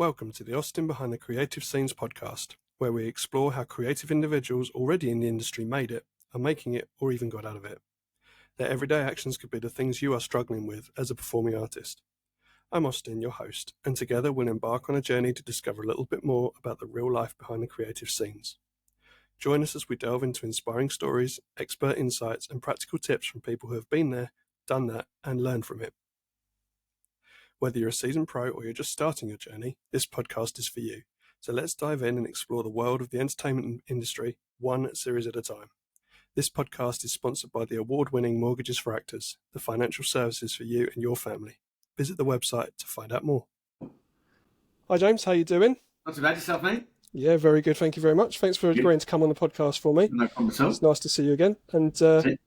Welcome to the Austin Behind the Creative Scenes podcast, where we explore how creative individuals already in the industry made it, are making it, or even got out of it. Their everyday actions could be the things you are struggling with as a performing artist. I'm Austin, your host, and together we'll embark on a journey to discover a little bit more about the real life behind the creative scenes. Join us as we delve into inspiring stories, expert insights, and practical tips from people who have been there, done that, and learned from it. Whether you're a seasoned pro or you're just starting your journey, this podcast is for you. So let's dive in and explore the world of the entertainment industry, one series at a time. This podcast is sponsored by the award-winning Mortgages for Actors, the financial services for you and your family. Visit the website to find out more. Hi James, how you doing? Not too bad. Yourself, mate? Yeah, very good. Thank you very much. Thanks for agreeing to come on the podcast for me. No problem at all. It's nice to see you again. And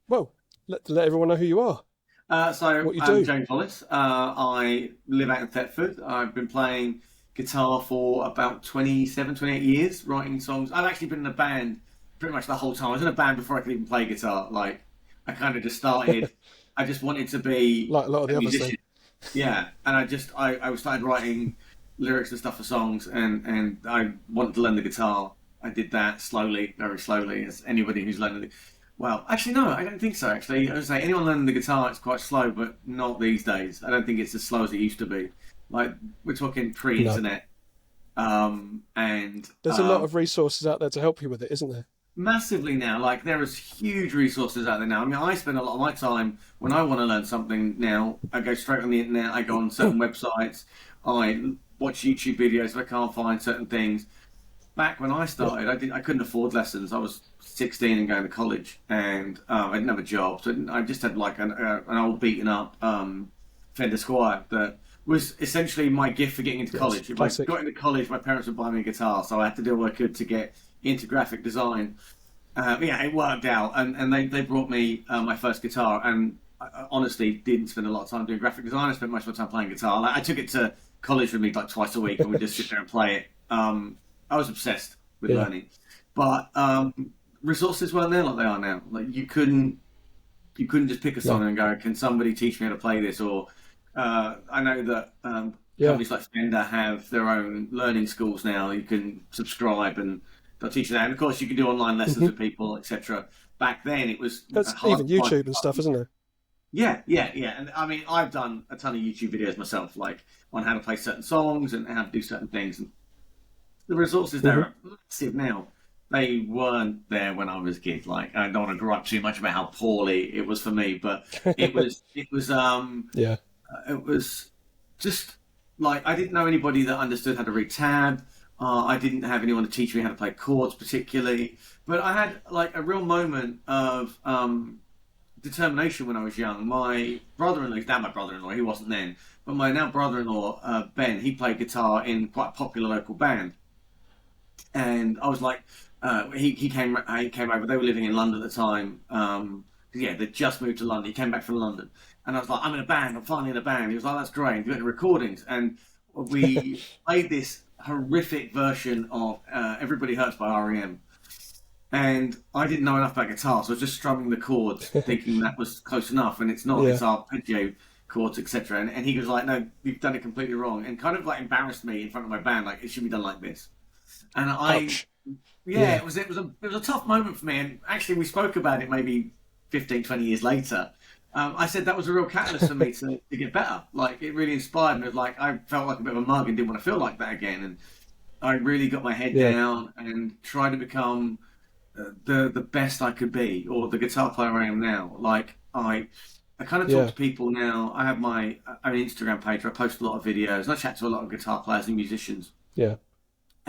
well, let everyone know who you are. So I'm James Wallace. I live out in Thetford. I've been playing guitar for about 27, 28 years, writing songs. I've actually been in a band pretty much the whole time. I was in a band before I could even play guitar. Like, I kind of just started. I just wanted to be like a lot of the musician. others. Yeah, and I started writing lyrics and stuff for songs, and I wanted to learn the guitar. I did that slowly, very slowly, as anybody who's learning it. Well, actually, no, I don't think so, actually. I would say anyone learning the guitar, it's quite slow, but not these days. I don't think it's as slow as it used to be. Like, we're talking pre-internet. No. And there's a lot of resources out there to help you with it, isn't there? Massively now. Like, there is huge resources out there now. I mean, I spend a lot of my time, when I want to learn something now, I go straight on the internet, I go on certain websites, I watch YouTube videos if I can't find certain things. Back when I started, I couldn't afford lessons. I was 16 and going to college, and I didn't have a job, so I just had like an old beaten up Fender Squier that was essentially my gift for getting into college. If I got into college, my parents would buy me a guitar, so I had to do what I could to get into graphic design. Yeah, it worked out, and they brought me my first guitar, and I honestly didn't spend a lot of time doing graphic design. I spent most of my time playing guitar. Like, I took it to college with me like twice a week, and we'd just sit there and play it. I was obsessed with learning, but resources weren't there like they are now. Like, you couldn't just pick a song and go, "Can somebody teach me how to play this?" Or I know that companies like Fender have their own learning schools now. You can subscribe and they'll teach you that. And of course, you can do online lessons with people, etc. Back then, it was even YouTube and stuff, isn't it? Yeah. And I mean, I've done a ton of YouTube videos myself, like on how to play certain songs and how to do certain things. And the resources there are massive now. They weren't there when I was a kid. Like, I don't want to grow up too much about how poorly it was for me, but it was just like, I didn't know anybody that understood how to read tab. I didn't have anyone to teach me how to play chords particularly, but I had like a real moment of determination when I was young. My brother-in-law, he's now my brother-in-law, he wasn't then, but my now brother-in-law, Ben, he played guitar in quite a popular local band. And I was like, he came over. They were living in London at the time. They just moved to London. He came back from London, and I was like, I'm in a band. I'm finally in a band. He was like, that's great. We went to recordings, and we played this horrific version of "Everybody Hurts" by R.E.M. And I didn't know enough about guitar, so I was just strumming the chords, thinking that was close enough, and it's not. It's arpeggio chords, etc. And he was like, no, you've done it completely wrong, and kind of like embarrassed me in front of my band, like, it should be done like this. And it was a tough moment for me. And actually, we spoke about it maybe 15, 20 years later. I said that was a real catalyst for me to get better. Like, it really inspired me. Like, I felt like a bit of a mug and didn't want to feel like that again. And I really got my head down and tried to become the best I could be, or the guitar player I am now. Like, I kind of talk to people now. I have my own Instagram page where I post a lot of videos, and I chat to a lot of guitar players and musicians. Yeah.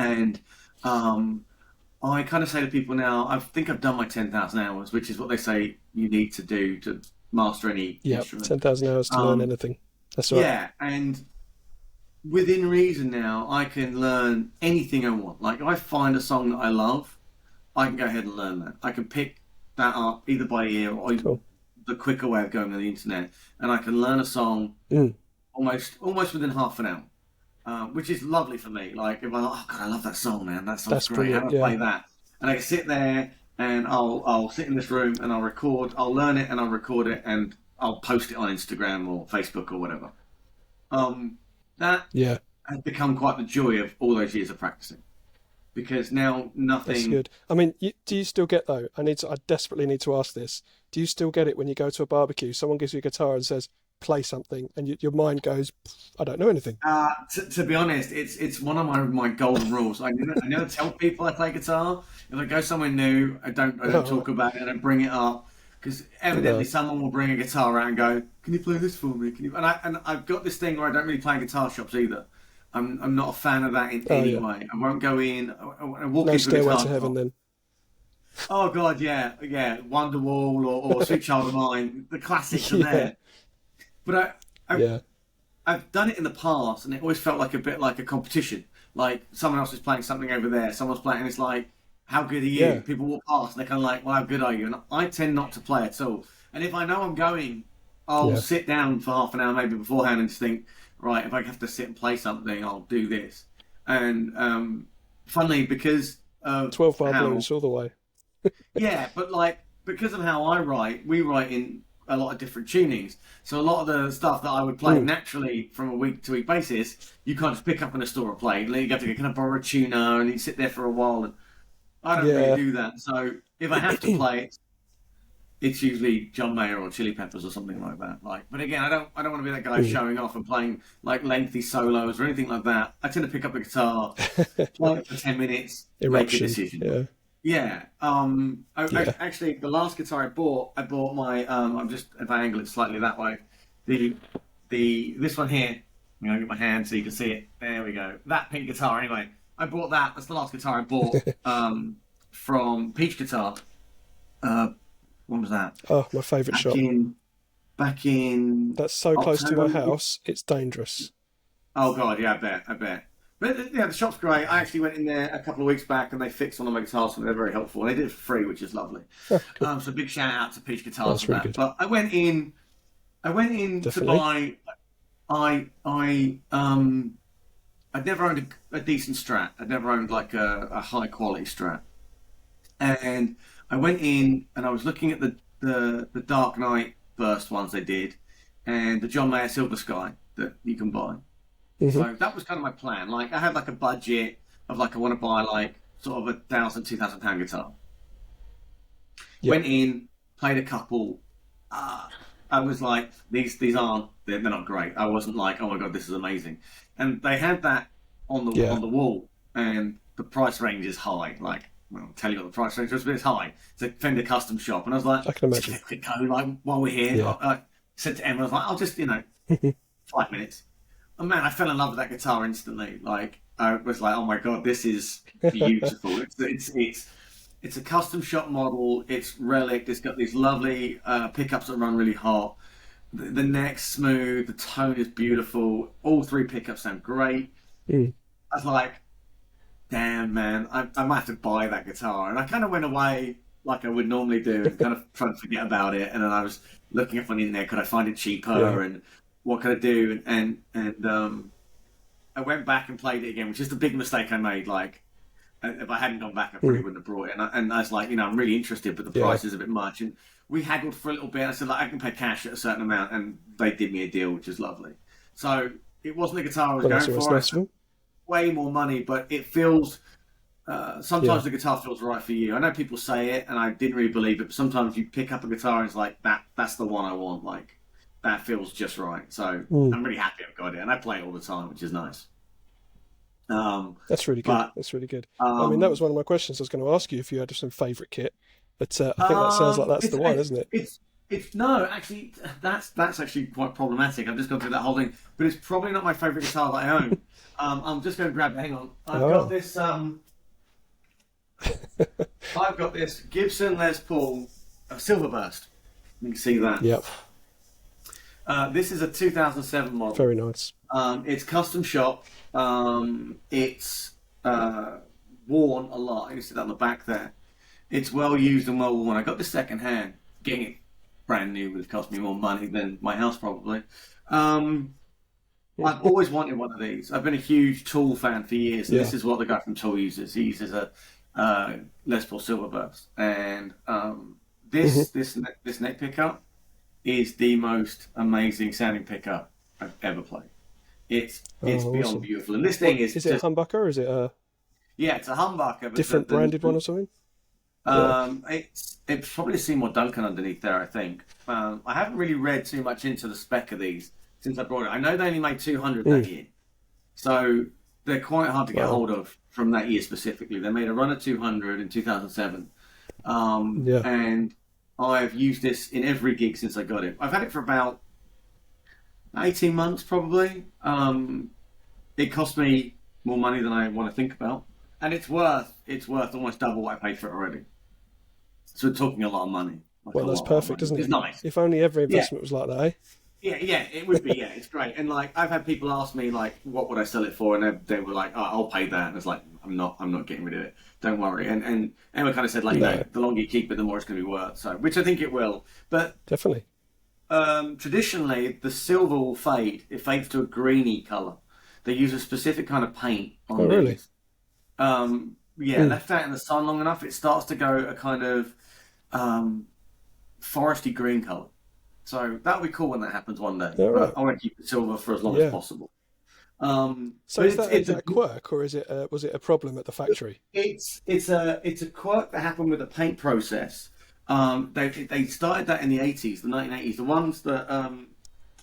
And I kind of say to people now, I think I've done my 10,000 hours, which is what they say you need to do to master any instrument. 10,000 hours to learn anything. That's right. Yeah, and within reason now, I can learn anything I want. Like, if I find a song that I love, I can go ahead and learn that. I can pick that up either by ear or the quicker way of going on the internet, and I can learn a song almost within half an hour. Which is lovely for me. Like, if I'm like, oh God, I love that song, man. That song's great. How do I play that? And I can sit there and I'll sit in this room and I'll record. I'll learn it and I'll record it and I'll post it on Instagram or Facebook or whatever. That has become quite the joy of all those years of practicing, because now That's nothing. good. I mean, do you still get though? I desperately need to ask this. Do you still get it when you go to a barbecue? Someone gives you a guitar and says, "Play something," and your mind goes, "I don't know anything." To be honest, it's one of my golden rules. I never tell people I play guitar. If I go somewhere new, I don't Oh, talk about it. I don't bring it up because evidently no. someone will bring a guitar out and go, "Can you play this for me? Can you?" And I've got this thing where I don't really play in guitar shops either. I'm not a fan of that in Oh any yeah. way. I won't go in. I walk No into a Stairway guitar to Heaven shop. then. Oh God, yeah, yeah, Wonderwall or Sweet Child of Mine. The classics are Yeah. there. But Yeah. I've done it in the past, and it always felt like a bit like a competition. Like someone else is playing something over there, someone's playing, and it's like, how good are you? Yeah. People walk past, and they're kind of like, well, how good are you? And I tend not to play at all. And if I know I'm going, I'll Yeah. sit down for half an hour maybe beforehand and just think, right, if I have to sit and play something, I'll do this. And funnily, because of 12 bar how blues all the way. yeah, but like because of how I write, we write in a lot of different tunings. So a lot of the stuff that I would play Mm. naturally from a week to week basis, you can't just pick up in a store and play. You have to kind of borrow a tuner and you sit there for a while. And I don't really Yeah. do that. So if I have to play it, it's usually John Mayer or Chili Peppers or something like that. Like, but again, I don't want to be that guy Mm. showing off and playing like lengthy solos or anything like that. I tend to pick up a guitar, play it for 10 minutes, make a Eruption. decision. Yeah. Yeah. Yeah. Actually, the last guitar I bought my. I'm just if I angle it slightly that way, the this one here. I'm gonna get my hand so you can see it. There we go. That pink guitar. Anyway, I bought that. That's the last guitar I bought from Peach Guitar. Uh, when was that? Oh, my favourite Back shop. in back in That's so close to October. my house. It's dangerous. Oh God, yeah, I bet. But yeah, the shop's great. I actually went in there a couple of weeks back and they fixed one of my guitars and they're very helpful. And they did it for free, which is lovely. Oh, good. So big shout out to Peach Guitars That's for really that. good. But I went in to Definitely. buy. I'd never owned a decent Strat. I'd never owned like a high quality Strat. And I went in and I was looking at the Dark Knight burst ones they did, and the John Mayer Silver Sky that you can buy. Hmm. So that was kind of my plan. Like I had like a budget of like I want to buy like sort of £1,000, £2,000 guitar. Yeah. Went in, played a couple. I was like, these aren't they're not great. I wasn't like, oh my god, this is amazing. And they had that on the Yeah. on the wall, and the price range is high. Like, well, I'll tell you what the price range was, but it's high. It's a Fender custom shop, and I was like, I can just imagine. give it a quick go. Like while we're here, Yeah. I said to Emma, I was like, I'll just 5 minutes. And man, I fell in love with that guitar instantly. Like I was like, oh my god, this is beautiful. It's a custom shop model. It's relic. It's got these lovely pickups that run really hot. The neck's smooth. The tone is beautiful. All three pickups sound great. Mm. I was like, damn man, I might have to buy that guitar. And I kind of went away like I would normally do and kind of tried to forget about it. And then I was looking up on the internet, could I find it Yeah. cheaper and what could I do? And I went back and played it again, which is the big mistake I made. Like, if I hadn't gone back, I probably Mm. wouldn't have brought it. And I was like, I'm really interested, but the Yeah. price is a bit much. And we haggled for a little bit. I said, like, I can pay cash at a certain amount, and they did me a deal, which is lovely. So it wasn't the guitar I was Well, that's going always for. I nice of spent them. way more money, but it feels. Yeah. Sometimes the guitar feels right for you. I know people say it, and I didn't really believe it. But sometimes you pick up a guitar and it's like that's the one I want. Like that feels just right. So Mm. I'm really happy I've got it, and I play it all the time, which is nice. Um, That's really good. but That's really good. I mean, that was um, one of my questions. I was going to ask you if you had some favourite kit, but I think that sounds like that's it's the one, isn't it? it's no, actually, that's actually quite problematic. I've just gone through that whole thing, but it's probably not my favorite guitar that I own. I'm just going to grab it. Hang on, Oh. I've got this Gibson Les Paul Silverburst. You can see that. Yep. This is a 2007 model. Very nice. It's custom shop. It's worn a lot. You can see that on the back there. It's well used and well worn. I got this second hand. Getting it brand new would have cost me more money than my house probably. Um, I've always wanted one of these. I've been a huge Tool fan for years, and Yeah. this is what the guy from Tool uses. He uses a Les Paul Silverburst, and Hmm. this neck pickup is the most amazing sounding pickup I've ever played. It's Oh, beyond awesome. beautiful. And this thing What is is it? A just humbucker or is it a yeah, it's a humbucker, but different branded one or something? Yeah. it's probably a Seymour Duncan underneath there, I think. I haven't really read too much into the spec of these since I brought it. I know they only made 200 that Mm. year, so they're quite hard to get Wow. hold of from that year specifically. They made a run of 200 in 2007, Yeah. and I've used this in every gig since I got it. I've had it for about 18 months probably. It cost me more money than I want to think about, and it's worth almost double what I paid for it already. So we're talking a lot of money, like Well, a that's lot of perfect, money. isn't It's it? nice. If only every Yeah, investment was like that, eh? yeah, it would be. Yeah, it's great. And like I've had people ask me like, what would I sell it for? And they were like, oh, I'll pay that. And it's like, I'm not getting rid of it. Don't worry. And Emma kind of said like, No, the longer you keep it, the more it's going to be worth. So, which I think it will. But definitely. traditionally, the silver will fade. It fades to a greeny color. They use a specific kind of paint Oh, on really? these. Yeah, Mm. left out in the sun long enough, it starts to go a kind of um, foresty green color. So that'll be cool when that happens one day. All But right. I want to keep it silver for as long as Yeah. possible. So But is it's that is it's a that a quirk or is it was it a problem at the factory? it's a quirk that happened with the paint process. They started that in the 80s, the 1980s. The ones that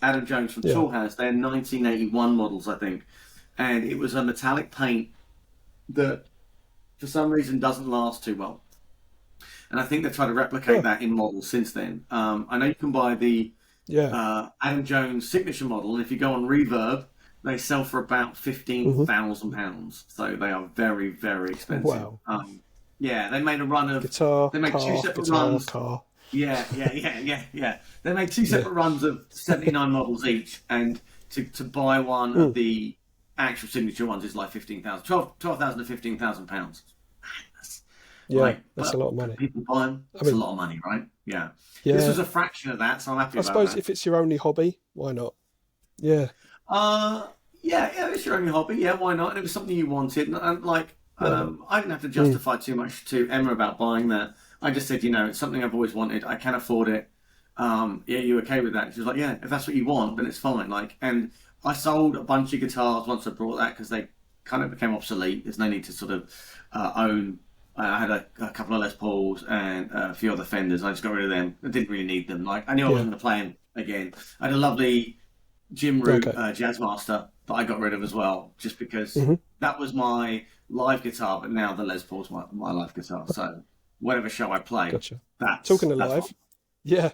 Adam Jones from Yeah. Tool has, they're 1981 models, I think, and it was a metallic paint that for some reason doesn't last too well. And I think they've tried to replicate Huh. that in models since then. I know you can buy the Yeah. Adam Jones signature model, and if you go on Reverb, they sell for about Hmm. £15,000. So they are very, very expensive. Wow. Yeah, they made a run of. Guitar, They made two car, separate guitar, runs. car. Yeah. They made two Yeah. separate runs of 79 models each, and to buy one of Mm. the actual signature ones is like 15,000, 12,000 to £15,000. Yeah. Like, That's a lot of but money. people buy them. I It's a mean, lot of money, right? Yeah. This yeah. was a fraction of that, so I'm happy I about suppose that. if it's your only hobby, why not? Yeah. Uh, yeah, it's your only hobby. Yeah, why not? And it was something you wanted, and like, Why not? I didn't have to Mm. justify too much to Emma about buying that. I just said, it's something I've always wanted. I can afford it. Yeah, you okay with that? She was like, yeah, if that's what you want, then it's fine. Like, and I sold a bunch of guitars once I brought that because they kind of became obsolete. There's no need to sort of own. I had a couple of Les Pauls and a few other Fenders. I just got rid of them. I didn't really need them. Like, I knew I Yeah. wasn't going to play them again. I had a lovely Jim Root Okay. Jazzmaster that I got rid of as well, just because Hmm. that was my live guitar. But now the Les Paul's my live guitar. So whatever show I play, Gotcha. that's Talking of that's live, fine. yeah.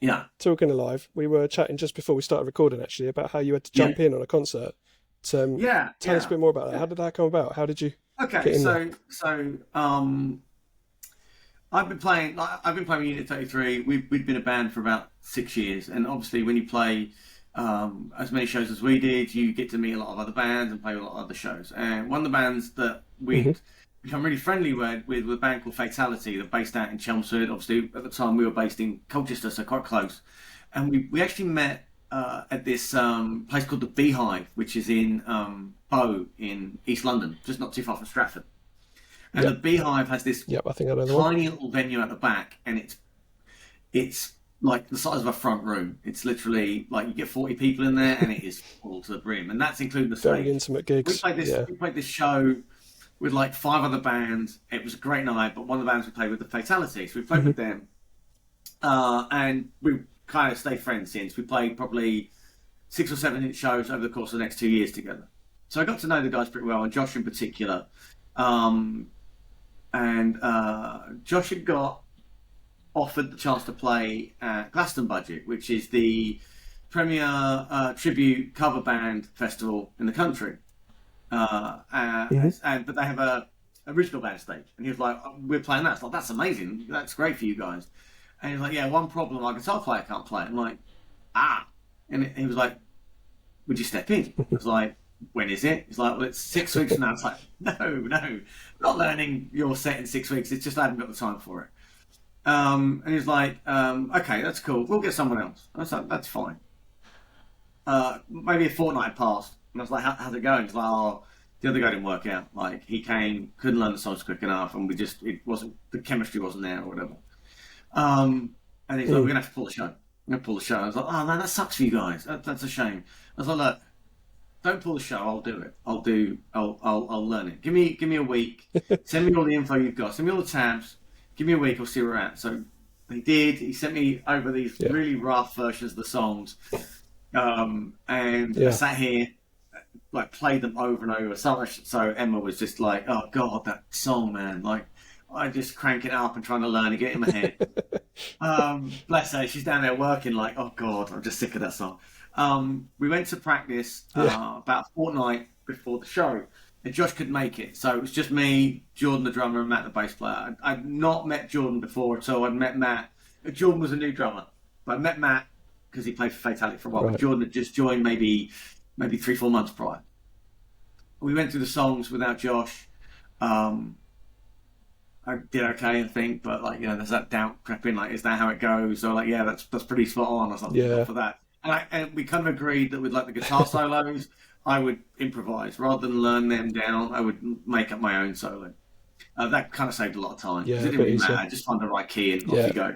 Yeah, Talking of live, we were chatting just before we started recording actually about how you had to yeah, jump in on a concert. yeah, Tell us a yeah. bit more about that. How did that come about? How did you Okay, get in there? so I've been playing with Unit 33. We've been a band for about 6 years, and obviously when you play as many shows as we did, you get to meet a lot of other bands and play a lot of other shows. And one of the bands that Hmm. we'd become really friendly with was a band called Fatality. They're based out in Chelmsford. Obviously, at the time we were based in Colchester, so quite close. And we actually met at this place called the Beehive, which is in Bow in East London, just not too far from Stratford. And the Yep. Beehive has this Yep. I think I know the one. tiny little venue at the back, and it's like the size of a front room. It's literally like you get 40 people in there, and it is full to the brim, and that's including the Very stage. intimate We gigs. played this. Yeah. We played this show with like five other bands. It was a great night, but one of the bands we played with, the Fatality, so we played Hmm. with them, and we kind of stayed friends since. We played probably 6 or 7 shows over the course of the next 2 years together. So I got to know the guys pretty well, and Josh in particular. Um, and Josh had got offered the chance to play at Glaston Budget, which is the premier tribute cover band festival in the country. Hmm. But they have a original band stage, and he was like, "We're playing that." It's like, "That's amazing. That's great for you guys." And he was like, "Yeah, one problem: our guitar player can't play." I'm like, "Ah," and he was like, "Would you step in?" I was like, "When is it?" He's like, "Well, it's 6 weeks from now." It's like, "No, I'm not learning your set in 6 weeks. It's just I haven't got the time for it." And he's like, "Okay, that's cool. We'll get someone else." I was like, "That's fine." Maybe a fortnight had passed, and I was like, "How's it going?" He's like, "Oh, the other guy didn't work out. Like, he came, couldn't learn the songs quick enough, and it wasn't, the chemistry wasn't there or whatever." And he's like, "We're Mm. gonna have to pull the show. We're gonna pull the show." I was like, "Oh man, that sucks for you guys. That's a shame." I was like, "Look, don't pull the show. I'll do it. I'll learn it. Give me a week. Send me all the info you've got. Send me all the tabs. Give me a week. I'll see where we're at. So he did. He sent me over these really rough versions of the songs, and I sat here, like, played them over and over. So Emma was just like, "Oh God, that song, man!" Like, I just crank it up and trying to learn and get it in my head. Bless her, she's down there working. Like, oh God, I'm just sick of that song. We went to practice about a fortnight before the show, and Josh couldn't make it, so it was just me, Jordan the drummer, and Matt the bass player. I'd not met Jordan before at all. I'd met Matt. Jordan was a new drummer, but I met Matt because he played for Fatality for a while. Right. But Jordan had just joined maybe 3-4 months prior. We went through the songs without Josh. I did okay, I think, but, like, there's that doubt creeping. Like, is that how it goes? So, like, yeah, that's pretty spot on or something for that. And we kind of agreed that with, like, the guitar solos, I would improvise rather than learn them down. I would make up my own solo. That kind of saved a lot of time. Because it didn't really matter. Just find the right key and off you go.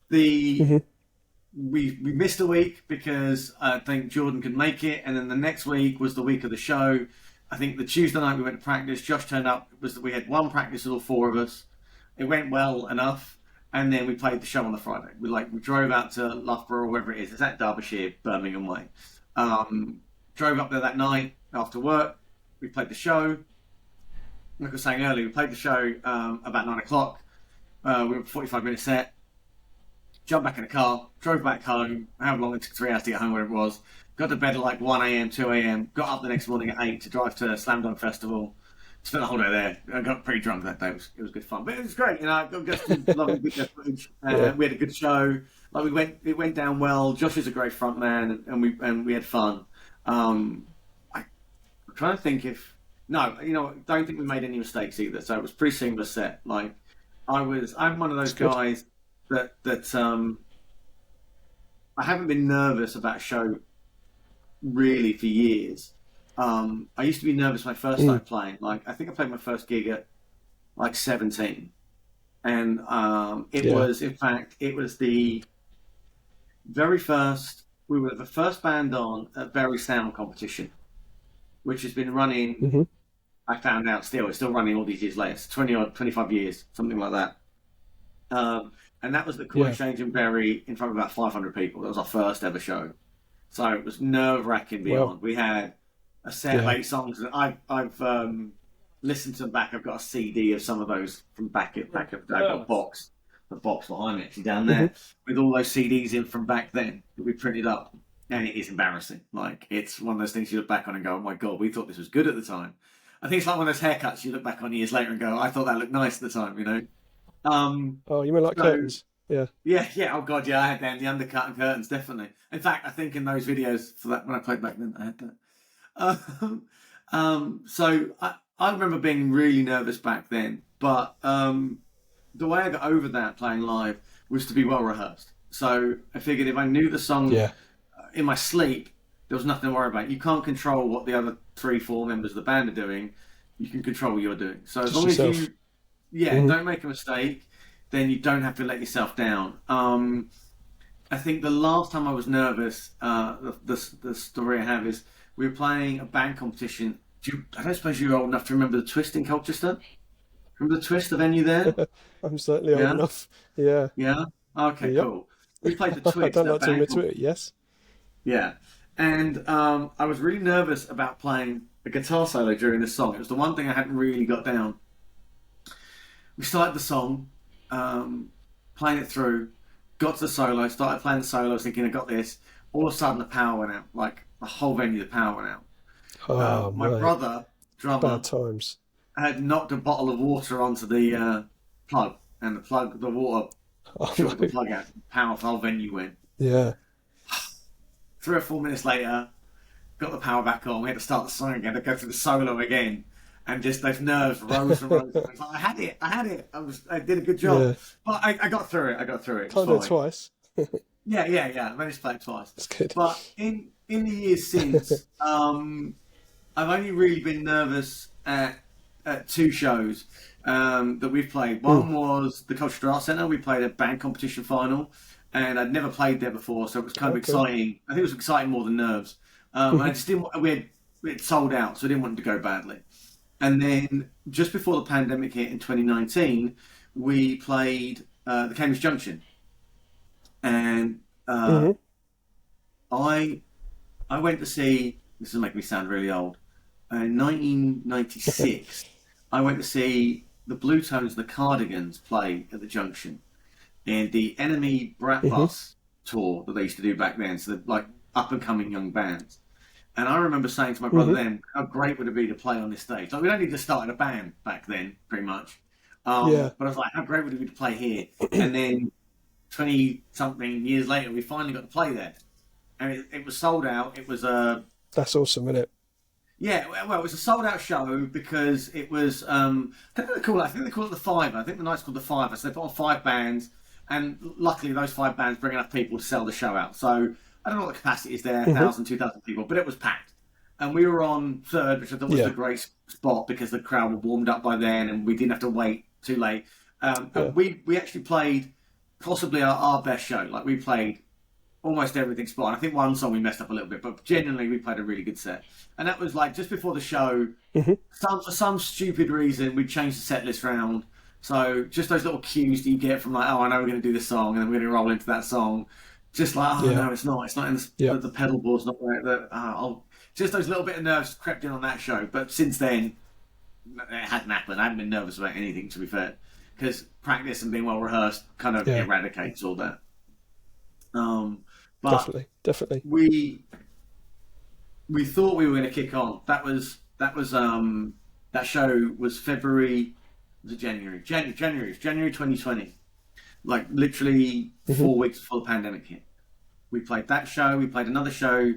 We missed a week because I think Jordan could make it, and then the next week was the week of the show. I think the Tuesday night we went to practice. Josh turned up. We had one practice with all 4 of us. It went well enough, and then we played the show on the Friday. We drove out to Loughborough or wherever it is. It's at Derbyshire, Birmingham way. Drove up there that night after work. We played the show. Like I was saying earlier, we played the show about 9 o'clock. We were a 45-minute set. Jumped back in the car, drove back home. However long it took, 3 hours to get home, whatever it was. Got to bed at like 1 a.m., 2 a.m. Got up the next morning at 8 to drive to Slam Dunk Festival. Spent the whole day there. I got pretty drunk that day. It was good fun, but it was great. I got some lovely video footage. We had a good show. Like, it went down well. Josh is a great front man, and we had fun. I'm trying to think if don't think we made any mistakes either. So it was pretty seamless set. Like, I'm one of those guys that I haven't been nervous about a show really for years. I used to be nervous when I first started playing. Like, I think I played my first gig at like 17, and it was the very first. We were the first band on a Very Sound competition, which has been running. I found out it's still running all these years later. It's 25 years, something like that. And that was the Cool Exchange in Bury in front of about 500 people. That was our first ever show. So it was nerve-wracking beyond. Well, we had a set of 8 songs. I've listened to them back. I've got a CD of some of those from back of I've got the box behind me actually down there with all those CDs in from back then that we printed up. And it is embarrassing. Like, it's one of those things you look back on and go, oh my God, we thought this was good at the time. I think it's like one of those haircuts you look back on years later and go, I thought that looked nice at the time, Oh, you mean like curtains? Yeah. Oh God, yeah, I had them, the undercut and curtains, definitely. In fact, I think in those videos for that when I played back then, I had that. So I remember being really nervous back then, but the way I got over that playing live was to be well rehearsed. So I figured if I knew the song in my sleep, there was nothing to worry about. You can't control what the other 3-4 members of the band are doing. You can control what you're doing. So as long as you don't make a mistake, then you don't have to let yourself down. I think the last time I was nervous, the story I have is we were playing a band competition. I don't suppose you're old enough to remember the Twist in Colchester? Remember the Twist, the venue there? I'm certainly old enough. Yeah. Yeah? Okay, cool. We played the Twist. I don't like to admit to it, yes. Yeah. And I was really nervous about playing a guitar solo during this song. It was the one thing I hadn't really got down. We started the song, playing it through, got to the solo, started playing the solo, thinking I got this. All of a sudden the power went out. Like, the whole venue, the power went out. My brother, drummer, bad times, had knocked a bottle of water onto the plug, and the water shot the plug out. The power of the whole venue went. Yeah. 3 or 4 minutes later, got the power back on. We had to start the song again, to go through the solo again, and just those nerves rose and rose. Like, I had it. I did a good job, but I got through it. Played it twice. Yeah. I managed to play it twice. That's good. But in the years since, I've only really been nervous at 2 shows that we've played. One was the Cultural Arts Centre. We played a band competition final, and I'd never played there before, so it was kind of exciting. I think it was exciting more than nerves. I just didn't. It sold out, so I didn't want it to go badly. And then just before the pandemic hit in 2019, we played the Cambridge Junction, and Hmm. I I went to see. This will make me sound really old. In 1996, I went to see the Blue Tones, the Cardigans play at the Junction in the Enemy Brat Hmm. Bus tour that they used to do back then. So they're like up and coming young bands. And I remember saying to my brother Hmm. then, how great would it be to play on this stage? Like, we'd only just started a band back then, pretty much. Yeah. But I was like, how great would it be to play here? And then 20 something years later, we finally got to play there. And it was sold out. It was a, That's awesome, isn't it? yeah, well, it was a sold out show because it was, I think they call it, I think they call it the Fiver. I think the night's called the Fiver. So they put on 5 bands. And luckily, those 5 bands bring enough people to sell the show out. So I don't know what the capacity is there, Hmm. 1,000, 2,000 people, but it was packed. And we were on third, which I thought was a Yeah. great spot because the crowd were warmed up by then and we didn't have to wait too late. Yeah. And we actually played possibly our best show. Like, we played almost everything spot. I think one song we messed up a little bit, but genuinely we played a really good set. And that was like just before the show. Hmm. For some stupid reason, we changed the set list round. So just those little cues that you get from like, oh, I know we're going to do this song, and then we're going to roll into that song. Just like, oh Yeah. no, it's not. It's not in Yeah. the pedal board's not right. Just those little bit of nerves crept in on that show. But since then, it hadn't happened. I haven't been nervous about anything, to be fair, because practice and being well rehearsed kind of Yeah. eradicates all that. Um, but Definitely. Definitely. we thought we were going to kick on. That show was February. Was it January? January. It was January 2020. Like literally Hmm. 4 weeks before the pandemic hit. We played that show. We played another show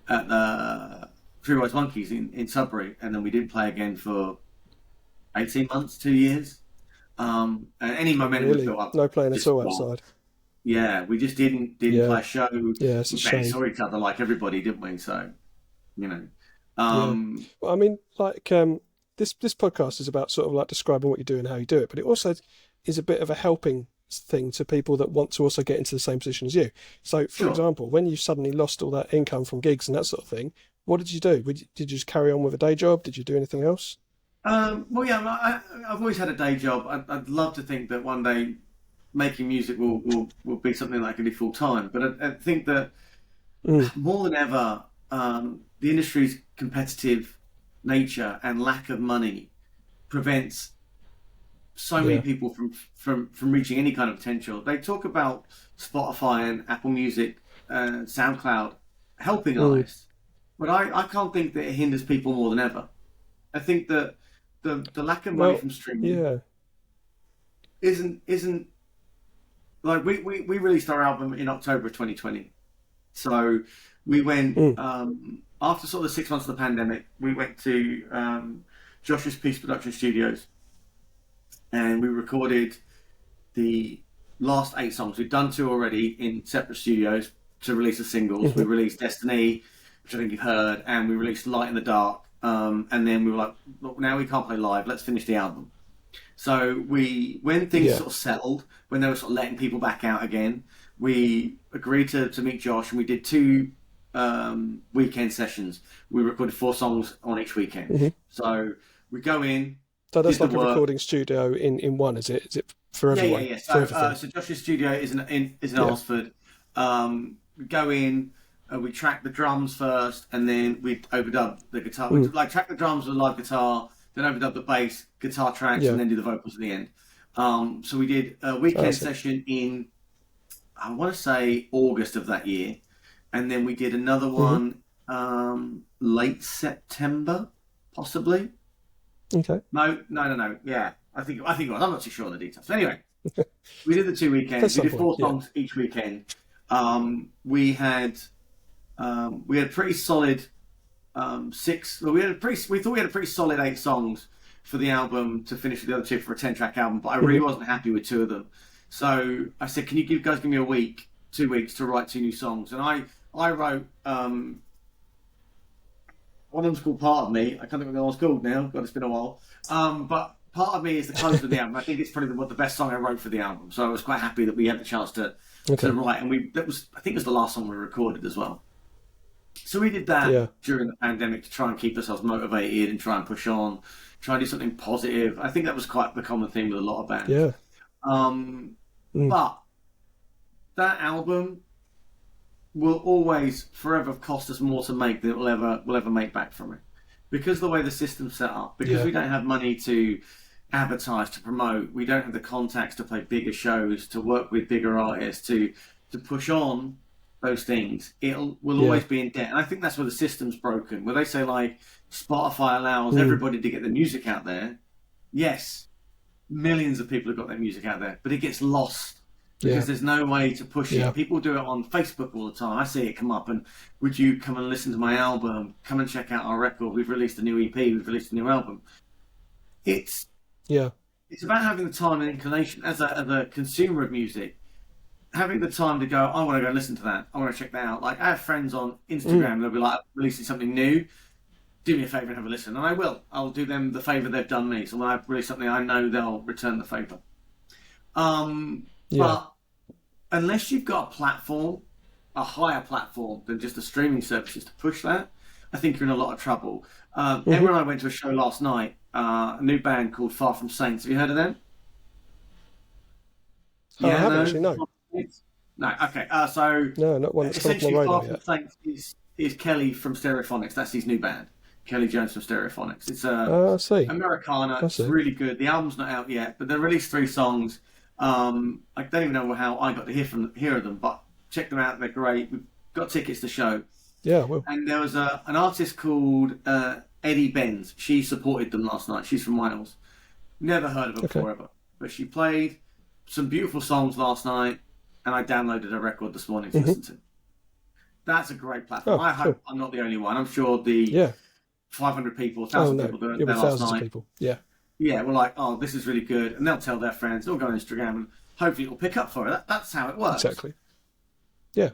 at the Three Wise Monkeys in Sudbury, and then we didn't play again for 18 months, 2 years. And any momentum we Really. built up No playing at just all gone. outside. Yeah, we just didn't Yeah. play a show. Yeah. It's a We barely shame. saw each other like everybody, didn't we? So you know, Yeah. um, Well, I mean, like, this podcast is about sort of like describing what you do and how you do it, but it also is a bit of a helping thing to people that want to also get into the same position as you. So, for sure. example, when you suddenly lost all that income from gigs and that sort of thing, what did you do? Did you just carry on with a day job? Did you do anything else? Well, yeah, I've always had a day job. I'd love to think that one day making music will be something that I can do full time. But I think that Mm. more than ever, the industry's competitive nature and lack of money prevents so many Yeah. people from reaching any kind of potential. They talk about Spotify and Apple Music and SoundCloud helping Mm. artists, but I can't think that it hinders people more than ever. I think that the lack of money Well, from streaming yeah. isn't like we released our album in October of 2020. So we went Mm. after sort of the 6 months of the pandemic. We went to Josh's Peace Production Studios and we recorded the last 8 songs. We've done two already in separate studios to release as singles. We Hmm. released Destiny, which I think you've heard, and we released Light in the Dark. And then we were like, look, now we can't play live. Let's finish the album. So when things Yeah. sort of settled, when they were sort of letting people back out again, we agreed to meet Josh, and we did two weekend sessions. We recorded 4 songs on each weekend. Hmm. So we go in, So did that's the like a work. recording studio in one, is it? Is it for Yeah, yeah, everyone? yeah. For So everything? so Josh's studio is in Yeah. Alsford. We go in. We track the drums first, and then we overdub the guitar. We Mm. like track the drums with a live guitar, then overdub the bass, guitar tracks, Yeah. and then do the vocals at the end. So we did a Oh, I weekend see. session in, I want to say August of that year, and then we did another Hmm. one late September, possibly. Okay. No. Yeah, I think it was. I'm not too sure on the details. Anyway, we did the 2 weekends. At We some did point, four yeah. songs each weekend. We had pretty solid six. Well, we thought we had a pretty solid 8 songs for the album to finish with the other two for a 10-track album, but I really Hmm. wasn't happy with 2 of them. So I said, "Can you guys give me a week, 2 weeks to write 2 new songs?" And I wrote one of them's called "Part of Me." I can't think what the other one's called now. God, it's been a while. But "Part of Me" is the close of the album. I think it's probably the best song I wrote for the album. So I was quite happy that we had the chance to Okay. write, and I think it was the last song we recorded as well. So we did that Yeah. during the pandemic to try and keep ourselves motivated and try and push on, try and do something positive. I think that was quite the common thing with a lot of bands. Yeah. Um, Mm. but that album will always forever cost us more to make than we'll ever make back from it, because of the way the system's set up, because Yeah. we don't have money to advertise, to promote, we don't have the contacts to play bigger shows, to work with bigger artists, to push on those things. Will Yeah. always be in debt, and I think that's where the system's broken. Where they say like Spotify allows Mm. everybody to get their music out there. Yes, millions of people have got their music out there, but it gets lost Yeah. because there's no way to push Yeah. it. People do it on Facebook all the time. I see it come up, and would you come and listen to my album? Come and check out our record. We've released a new EP. We've released a new album. It's Yeah. it's about having the time and inclination as a consumer of music, having the time to go, I want to go listen to that. I want to check that out. Like, I have friends on Instagram, they'll be like, releasing something new. Do me a favour and have a listen. And I will. I'll do them the favour they've done me. So when I release something, I know they'll return the favour. Yeah. But unless you've got a platform, a higher platform than just the streaming services to push that, I think you're in a lot of trouble. Emma and I went to a show last night, a new band called Far From Saints. Have you heard of them? Oh, I haven't actually, no. No, okay. So No, not one that's come off my essentially, Far radar From yet. Saints is Kelly from Stereophonics. That's his new band. Kelly Jones from Stereophonics. It's Oh, I see. Americana. I It's see. really good. The album's not out yet, but they released 3 songs. I don't even know how I got to hear of them, but check them out. They're great. We've got tickets to show. Yeah, well, And there was an artist called Eddie Benz. She supported them last night. She's from Wales. Never heard of her before ever. But she played some beautiful songs last night, and I downloaded her record this morning to listen to. That's a great platform. Oh, I hope cool. I'm not the only one. I'm sure the yeah. 500 people, Oh, 1,000 no. people that You'll were be there last thousands of night. people. Yeah. Yeah, we're like, oh, this is really good. And they'll tell their friends. They'll go on Instagram, and hopefully it'll pick up for it. That's how it works. Exactly. Yeah.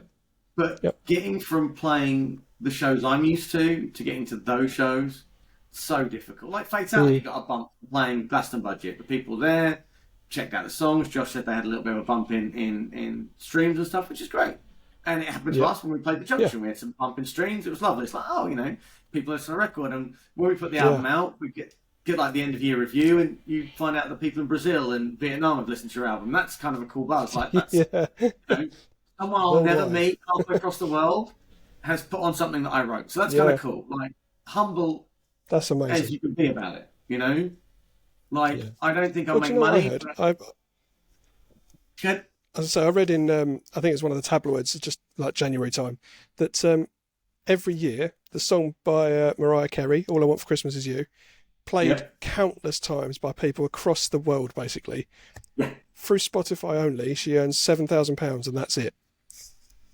But Yep. getting from playing the shows I'm used to getting to those shows, so difficult. Like Fatality got a bump playing Glaston budget. The people there checked out the songs. Josh said they had a little bit of a bump in streams and stuff, which is great. And it happened to us when we played the Junction. We had some bump in streams. It was lovely. It's like, oh, people listen to the record. And when we put the album out, we get like the end of year review, and you find out that people in Brazil and Vietnam have listened to your album. That's kind of a cool buzz. Like, that's someone I'll never meet halfway across the world has put on something that I wrote. So that's kind of cool. Like, humble That's amazing. as you can be about it, Like, I don't think I'll Well, do make you know what money. I heard? But... As I say, I read in, I think it's one of the tabloids, just like January time, that every year the song by Mariah Carey, "All I Want for Christmas Is You," played countless times by people across the world, basically. Yeah. Through Spotify only, she earns £7,000, and that's it.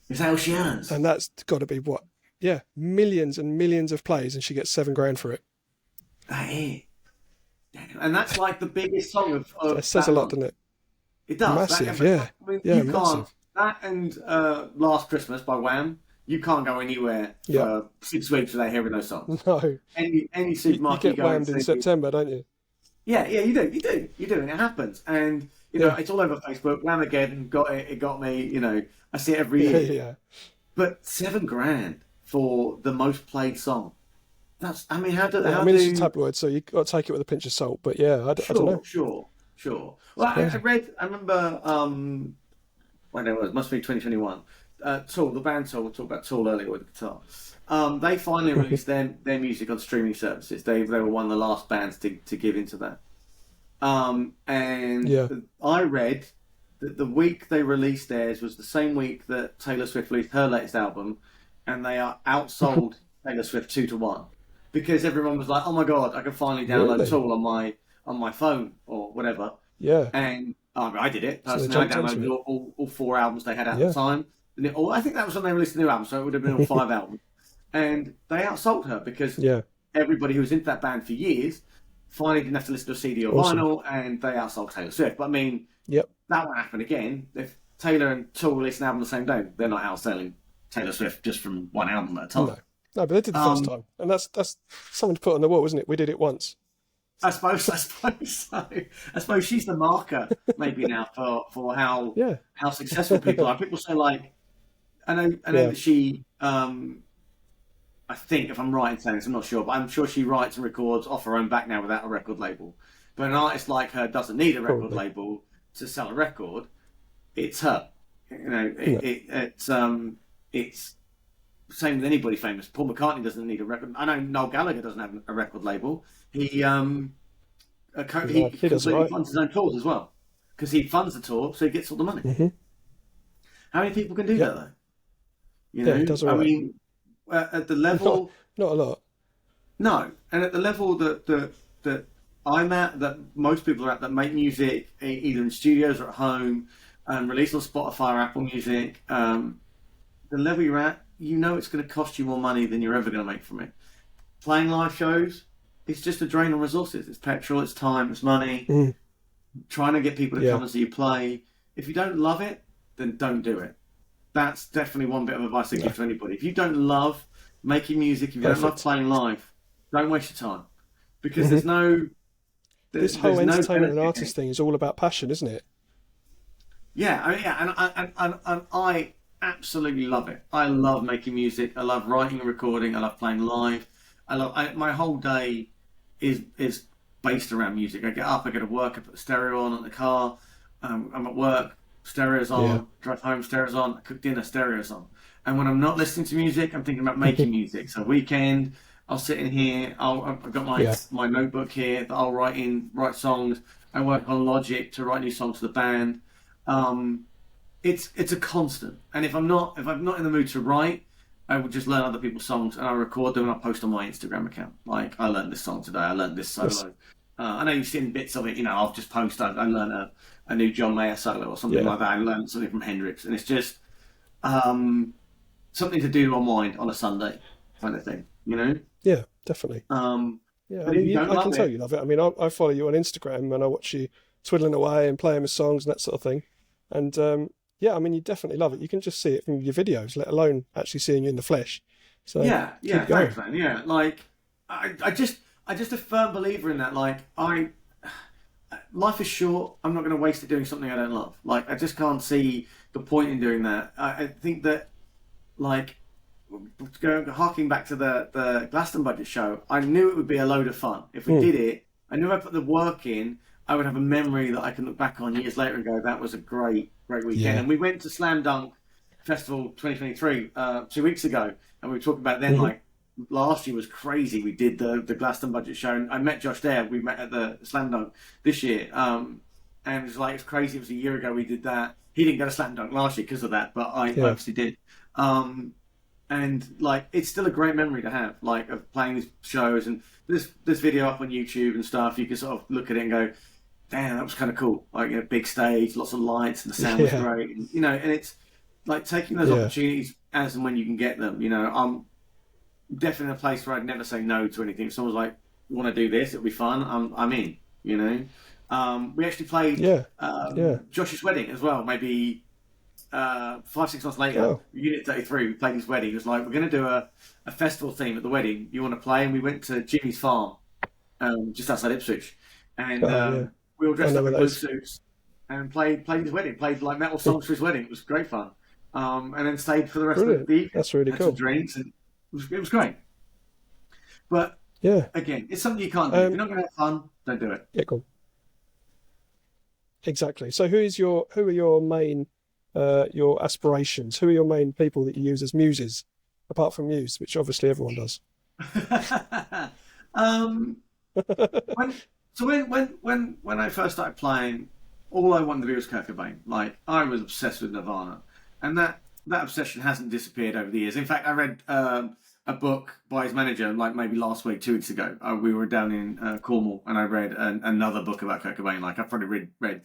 Is that how she earns? And that's got to be what? Yeah, millions and millions of plays, and she gets $7,000 for it. That is. And that's like the biggest song of So it says a lot, doesn't it? It does. Massive, I mean, yeah, you massive. can't. That and Last Christmas by Wham. You can't go anywhere for 6 weeks without hearing those songs. No. Any You supermarket get whammed in September, don't you? Yeah, you do, and it happens. And it's all over Facebook. Whamageddon got it. It got me. I see it every year. Yeah. But $7,000 for the most played song. That's. I mean, it's a tabloid, so you've got to take it with a pinch of salt. But yeah, I don't know. Sure. Well, I remember, when it was, must be 2021. Tool, the band Tool, we'll talk about Tool earlier with the guitar. They finally released their music on streaming services. They were one of the last bands to give into that. I read that the week they released theirs was the same week that Taylor Swift released her latest album, and they are outsold Taylor Swift 2-1 because everyone was like, "Oh my god, I can finally download Tool on my phone or whatever." Yeah. And I did it personally. So I downloaded all 4 albums they had at the time. And I think that was when they released the new album, so it would have been all 5 albums. And they outsold her because everybody who was into that band for years finally didn't have to listen to a CD or vinyl, and they outsold Taylor Swift. But I mean, that won't happen again. If Taylor and Tool release an album the same day, they're not outselling Taylor Swift just from one album at a time. No, but they did the first time, and that's something to put on the wall, isn't it? We did it once. I suppose so. I suppose she's the marker maybe now for how successful people are. People say like, I know that she I think, if I'm right in saying this, I'm not sure, but I'm sure she writes and records off her own back now without a record label. But an artist like her doesn't need a record Probably. label to sell a record. It's her. No. It's same with anybody famous. Paul McCartney doesn't need a record. I know Noel Gallagher doesn't have a record label. He No, he does all completely right. funds his own tours as well because he funds the tour, so he gets all the money. Hmm. How many people can do Yeah, that though? You yeah, he know, does all I right. mean, at the Not, level, not a lot. no, and at the level that I'm at, that most people are at, that make music either in studios or at home, and release on Spotify or Apple Music, the level you're at, you know it's going to cost you more money than you're ever going to make from it. Playing live shows, it's just a drain on resources. It's petrol, it's time, it's money. Mm, Trying to get people to yeah, come and see you play. If you don't love it, then don't do it. That's definitely one bit of advice I no, give to anybody. If you don't love making music, if you don't love perfect. playing live, don't waste your time because Hmm. This whole there's no entertainment and benefit in artist it. thing is all about passion, isn't it? Yeah, I mean, yeah, and I absolutely love it. I love making music. I love writing and recording. I love playing live. My whole day is based around music. I get up, I go to work, I put the stereo on in the car. I'm at work, stereo's Yeah. on. Drive home, stereo's on. I cook dinner, stereo's on. And when I'm not listening to music, I'm thinking about making music. So weekend, I'll sit in here. I've got Yeah. my notebook here that I'll write songs. I work on Logic to write new songs for the band. Um, it's a constant. And if I'm not in the mood to write, I would just learn other people's songs and I record them and I post on my Instagram account. Like I learned this song today. I learned this That's, solo. I know you've seen bits of it. You know, I'll just post. I learned a new John Mayer solo or something yeah. like that. I learned something from Hendrix, and it's just um, something to do to unwind on a Sunday, kind of thing. You know. Yeah, definitely. Um, Yeah, I but if mean, you don't I can love tell it, you love it. I mean, I follow you on Instagram and I watch you twiddling away and playing with songs and that sort of thing. And yeah, I mean, you definitely love it. You can just see it from your videos, let alone actually seeing you in the flesh. So yeah, yeah, keep thanks, going. man. Yeah, like I just a firm believer in that. Like life is short. I'm not going to waste it doing something I don't love. Like I just can't see the point in doing that. I think that like harking back to the Glaston budget show, I knew it would be a load of fun if we Mm, did it. I knew if I put the work in, I would have a memory that I can look back on years later and go, "That was a great weekend." yeah. And we went to Slam Dunk Festival 2023 2 weeks ago, and we were talking about then Hmm. like last year was crazy. We did the Glaston budget show, and I met Josh there. We met at the Slam Dunk this year, and it was like it's crazy. It was a year ago we did that. He didn't go to Slam Dunk last year because of that, but I Yeah. obviously did. Um, and like it's still a great memory to have, like of playing these shows and this video up on YouTube and stuff. You can sort of look at it and go, "Damn, that was kind of cool." Like big stage, lots of lights, and the sound was Yeah. great. And, you know, and it's like taking those Yeah. opportunities as and when you can get them. You know, I'm definitely in a place where I'd never say no to anything. If someone's like, "You want to do this? It'll be fun." I'm in. You know, we actually played Yeah. Yeah. Josh's wedding as well. Maybe 5 6 months later, Oh, Unit 33, we played his wedding. It was like, we're going to do a festival theme at the wedding. You want to play? And we went to Jimmy's farm, just outside Ipswich. And oh yeah. we all I dressed know up where in that blue is. suits and played his wedding, played like metal songs for his wedding. It was great fun. And then stayed for the rest of Brilliant. the evening, That's really had some cool. drinks, and it was great. But Yeah. again, it's something you can't do. If you're Um, not going to have fun, don't do it. yeah, cool. Exactly. So who are your main your aspirations? Who are your main people that you use as muses, apart from Muse, which obviously everyone does? um, when when I first started playing, all I wanted to be was Kurt Cobain. Like I was obsessed with Nirvana, and that obsession hasn't disappeared over the years. In fact, I read a book by his manager like maybe last week, 2 weeks ago. We were down in Cornwall, and I read another book about Kurt Cobain. Like I've probably read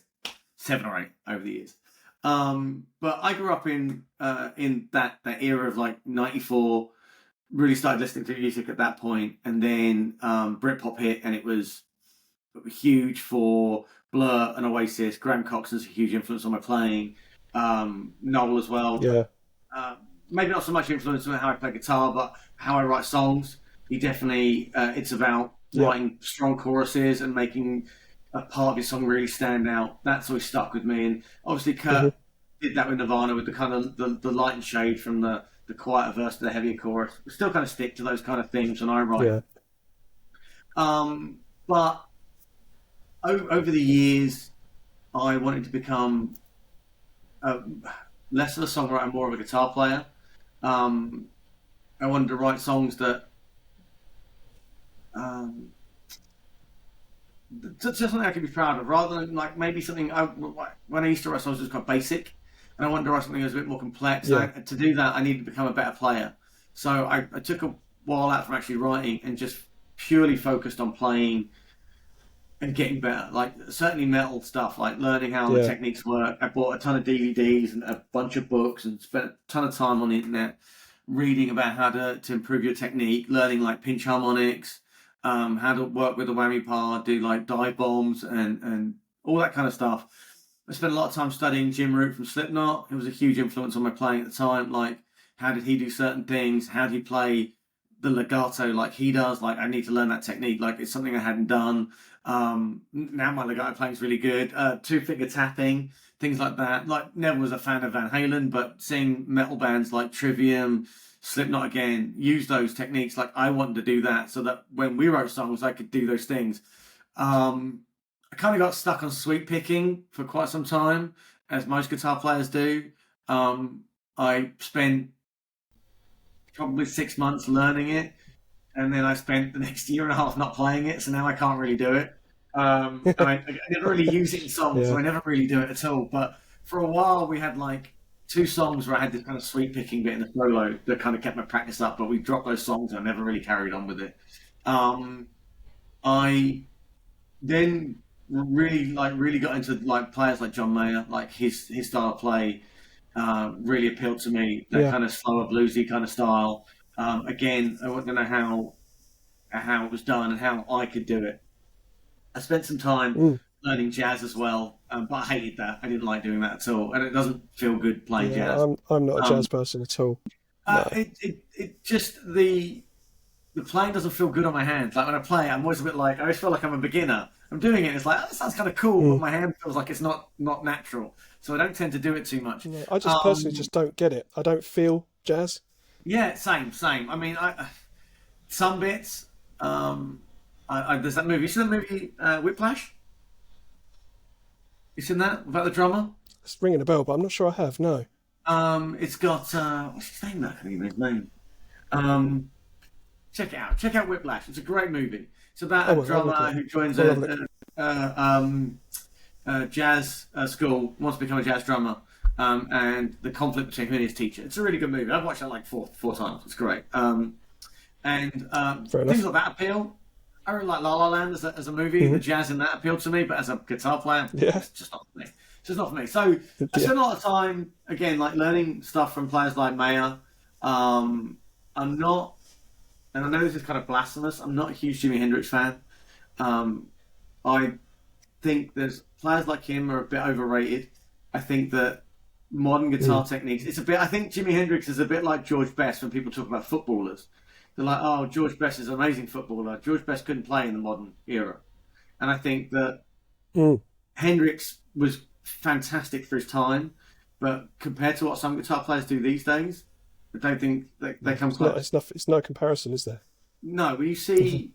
7 or 8 over the years. But I grew up in that era of like '94. Really started listening to music at that point, and then Britpop hit, and it was huge for Blur and Oasis. Graham Coxon's a huge influence on my playing. Noel as well. Yeah. Uh, Maybe not so much influence on how I play guitar, but how I write songs. He definitely, it's about Yeah. writing strong choruses and making a part of your song really stand out. That's always stuck with me. And obviously, Hmm. Kurt did that with Nirvana with the kind of the light and shade from the the quieter verse to the heavier chorus. We still kind of stick to those kind of themes when I write. Yeah. But over the years, I wanted to become less of a songwriter, more of a guitar player. I wanted to write songs that just something I could be proud of, rather than like maybe something. When I used to write songs, it was quite basic, and I wanted to write something that was a bit more complex. Yeah. To do that, I needed to become a better player. So I took a while out from actually writing and just purely focused on playing and getting better. Like certainly metal stuff, like learning how the Yeah. techniques work. I bought a ton of DVDs and a bunch of books and spent a ton of time on the internet reading about how to improve your technique, learning like pinch harmonics, how to work with the whammy part, do like dive bombs and all that kind of stuff. I spent a lot of time studying Jim Root from Slipknot. It was a huge influence on my playing at the time. Like, how did he do certain things? How did he play the legato like he does? Like, I need to learn that technique. Like, it's something I hadn't done. Now my legato playing is really good. Two-finger tapping, things like that. Like, never was a fan of Van Halen, but seeing metal bands like Trivium, Slipknot again, use those techniques. Like, I wanted to do that so that when we wrote songs, I could do those things. I kind of got stuck on sweep picking for quite some time, as most guitar players do. I spent probably 6 months learning it, and then I spent the next year and a half not playing it, so now I can't really do it. And I never really use it in songs, Yeah. so I never really do it at all. But for a while, we had like 2 songs where I had this kind of sweep picking bit in the solo that kind of kept my practice up, but we dropped those songs and I never really carried on with it. Um, I then really got into like players like John Mayer, like his style of play really appealed to me. That Yeah. kind of slower bluesy kind of style. Again, I want to know how it was done and how I could do it. I spent some time Mm. learning jazz as well, but I hated that. I didn't like doing that at all, and it doesn't feel good playing Yeah. jazz. I'm not a Um, jazz person at all. No. it just the playing doesn't feel good on my hands. Like when I play, I'm always a bit like I always feel like I'm a beginner. I'm doing it. It's like, oh, that sounds kind of cool, but Mm. my hand feels like it's not natural. So I don't tend to do it too much. No, I just personally Um, just don't get it. I don't feel jazz. yeah, same. I mean, some bits. There's that movie. You seen that movie Whiplash? You seen that about the drummer? It's ringing a bell, but I'm not sure I have. No. It's got what's his name? I can't even remember his name. Um, check it out. Check out Whiplash. It's a great movie. It's about Oh, a well, I'll look at drummer it. who joins I'll have a look. a jazz school, wants to become a jazz drummer, and the conflict between him and his teacher. It's a really good movie. I've watched that like four times. It's great. And Fair things enough. like that appeal. I really like La La Land as a movie. The Hmm. jazz in that appealed to me, but as a guitar player, Yeah. it's just not for me. It's just not for me. So I Yeah. spent a lot of time again, like learning stuff from players like Mayer. I'm not, and I know this is kind of blasphemous. I'm not a huge Jimi Hendrix fan. Um, I think there's players like him are a bit overrated. I think that modern Mm. guitar techniques. It's a bit. I think Jimi Hendrix is a bit like George Best when people talk about footballers. They're like, oh, George Best is an amazing footballer. George Best couldn't play in the modern era, and I think that Mm. Hendrix was fantastic for his time, but compared to what some guitar players do these days, I don't think they come It's not. close. It's not. It's no comparison, is there? No, but you see,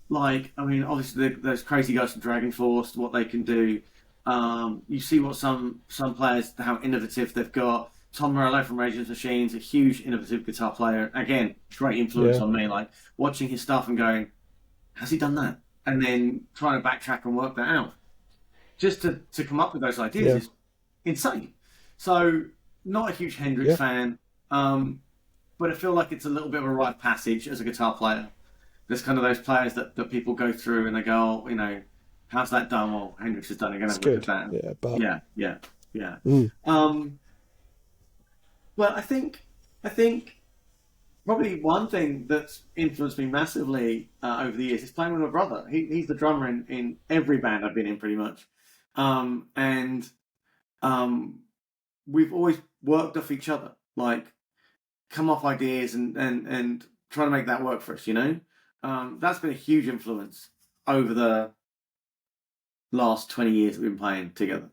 like, I mean, obviously those crazy guys from Dragon Force, what they can do. You see what some players, how innovative they've got. Tom Morello from Rage Against the Machines, a huge innovative guitar player. Again, great influence Yeah. on me. Like watching his stuff and going, has he done that? And then trying to backtrack and work that out. Just to come up with those ideas Yeah. is insane. So, not a huge Hendrix Yeah. fan, but I feel like it's a little bit of a rite of passage as a guitar player. There's kind of those players that people go through and they go, oh, how's that done? Well, Hendrix has done it. Going It's to look at good. that. Yeah. But. Yeah. Mm. But I think probably one thing that's influenced me massively over the years is playing with my brother. He's the drummer in every band I've been in, pretty much, and um, we've always worked off each other, like come off ideas and try to make that work for us. That's been a huge influence over the last 20 years we've been playing together.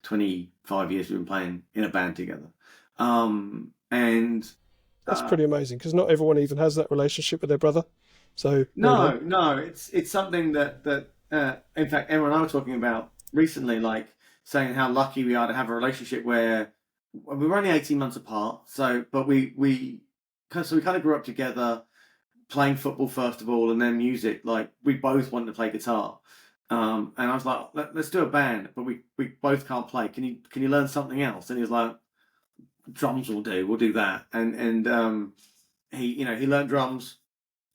25 years we've been playing in a band together, and That's pretty amazing because not everyone even has that relationship with their brother. So well done. No, it's something that in fact, Emma and I were talking about recently, like saying how lucky we are to have a relationship where we were only 18 months apart. So, but we kind of grew up together, playing football first of all, and then music. Like we both wanted to play guitar, and I was like, let's do a band, but we both can't play. Can you learn something else? And he was like, drums will do. We'll do that. And he learned drums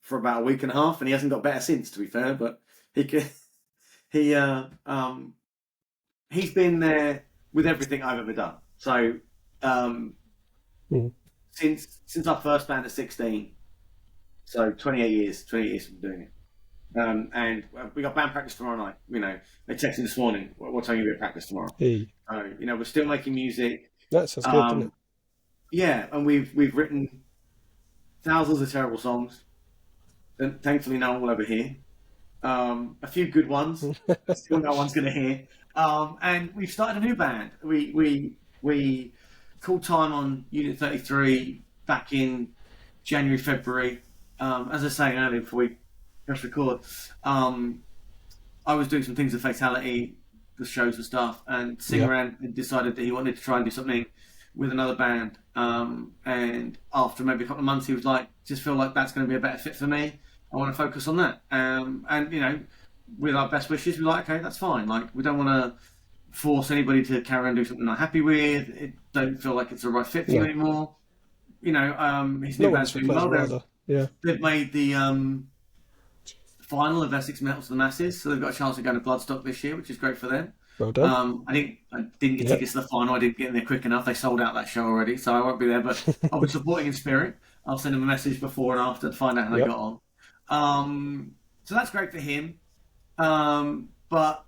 for about a week and a half, and he hasn't got better since. To be fair, but he can, he he's been there with everything I've ever done. So Mm. since our first band at 16, so 28 years, 20 years from doing it. And we got band practice tomorrow night. They texted me this morning. What time are you going to practice tomorrow? Hey, We're still making music. that sounds good, doesn't it? Yeah, and we've written thousands of terrible songs that thankfully no one will ever hear. A few good ones, still no one's going to hear. And we've started a new band. We called time on Unit 33 back in January, February. As I was saying earlier before we press record, I was doing some things with Fatality, the shows and stuff, and Singeran had decided that he wanted to try and do something with another band. And after maybe a couple of months, he was like, just feel like that's going to be a better fit for me. I want to focus on that. And with our best wishes, we're like, okay, that's fine. Like, we don't want to force anybody to carry on doing something they're not happy with. It don't feel like it's the right fit for you anymore. His new band's doing well. They've made the final of Essex Metal to the Masses, so they've got a chance of going to Bloodstock this year, which is great for them. Well done. I didn't get tickets to the final. I didn't get in there quick enough. They sold out that show already, so I won't be there. But I'll be supporting in spirit. I'll send him a message before and after to find out how they got on. So that's great for him. But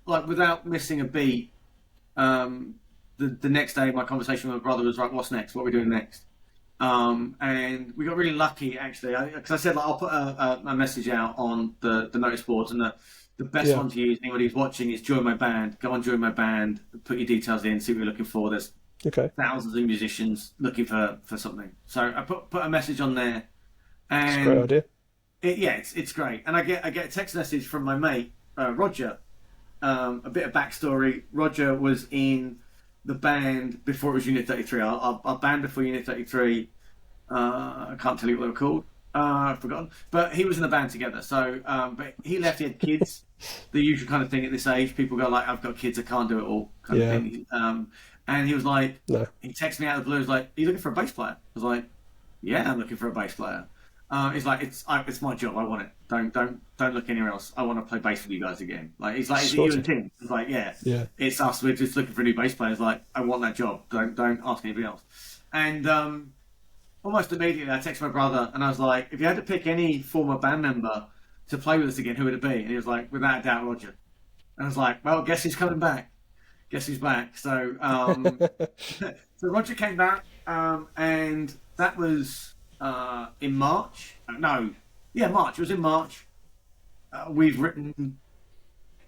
like without missing a beat, the next day my conversation with my brother was like, "What's next? What are we doing next?" And we got really lucky actually, because I said like I'll put a message out on the notice boards, and the best one to use. Anybody who's watching is join my band. Go on, join my band. Put your details in. See what you're looking for. There's thousands of musicians looking for something. So I put a message on there, and it's a great idea. It's great. And I get a text message from my mate Roger. A bit of backstory. Roger was in the band before it was Unit 33. Our band before Unit 33. I can't tell you what they were called. I've forgotten. But he was in the band together. So, but he left. He had kids. The usual kind of thing at this age. People go like, "I've got kids. I can't do it all." Kind of thing. And he was like, he texted me out of the blue. He was like, "Are you looking for a bass player?" I was like, "Yeah, I'm looking for a bass player." He's like, it's my job. I want it. Don't look anywhere else. I want to play bass with you guys again. Like he's like, is it you and Tim? He's like, yeah, it's us. We're just looking for a new bass player. He's like, I want that job. Don't ask anybody else. And almost immediately, I texted my brother and I was like, if you had to pick any former band member to play with us again, who would it be? And he was like, without a doubt, Roger. And I was like, well, guess who's coming back? Guess who's back? So so Roger came back, and that was. In March. March. It was in March. We've written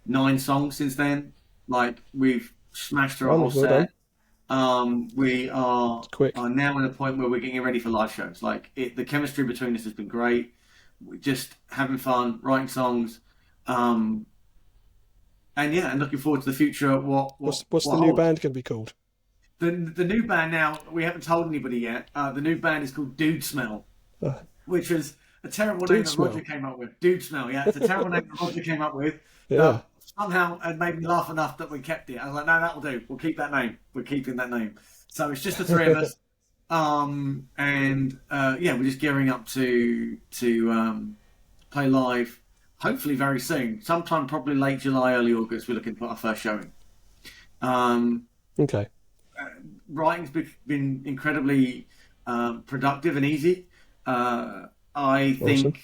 9 songs since then. Like we've smashed through a whole set. We are now at a point where we're getting ready for live shows. Like the chemistry between us has been great. We're just having fun, writing songs, and looking forward to the future. What's the new band going to be called? The new band now, we haven't told anybody yet. The new band is called Dudesmell, which was a terrible name that Roger came up with. Dudesmell, yeah. It's a terrible name that Roger came up with. Somehow it made me laugh enough that we kept it. I was like, no, that'll do. We'll keep that name. We're keeping that name. So it's just the 3 of us. We're just gearing up to play live, hopefully very soon. Sometime probably late July, early August, we're looking to put our first showing. Writing's been incredibly productive and easy. I think,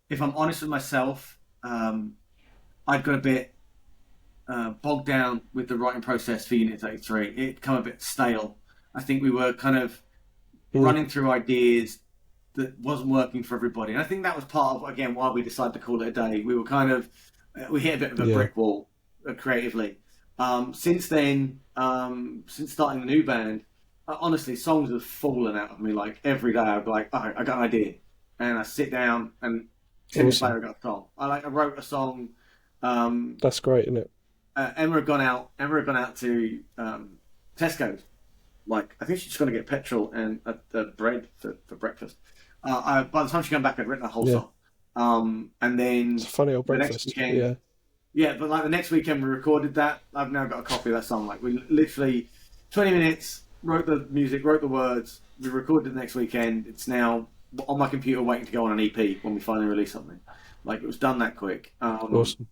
if I'm honest with myself, I'd got a bit bogged down with the writing process for Unit 33. It became a bit stale. I think we were kind of running through ideas that wasn't working for everybody. And I think that was part of, again, why we decided to call it a day. We were kind of, we hit a bit of a brick wall creatively. Since then, since starting the new band, honestly, songs have fallen out of me like every day. I'd be like, oh, I got an idea, and I sit down, and 10 minutes later, Awesome. I got a song. I wrote a song. Um, That's great, isn't it? Emma had gone out. Emma had gone out to Tesco's. Like I think she's going to get petrol and bread for breakfast. By the time she came back, I'd written a whole Yeah. song. And It's a then funny old the next breakfast. weekend, Yeah. yeah, but like the next weekend we recorded that. I've now got a copy of that song. Like we literally 20 minutes wrote the music, wrote the words. We recorded it the next weekend. It's now on my computer waiting to go on an EP when we finally release something. Like it was done that quick. Awesome.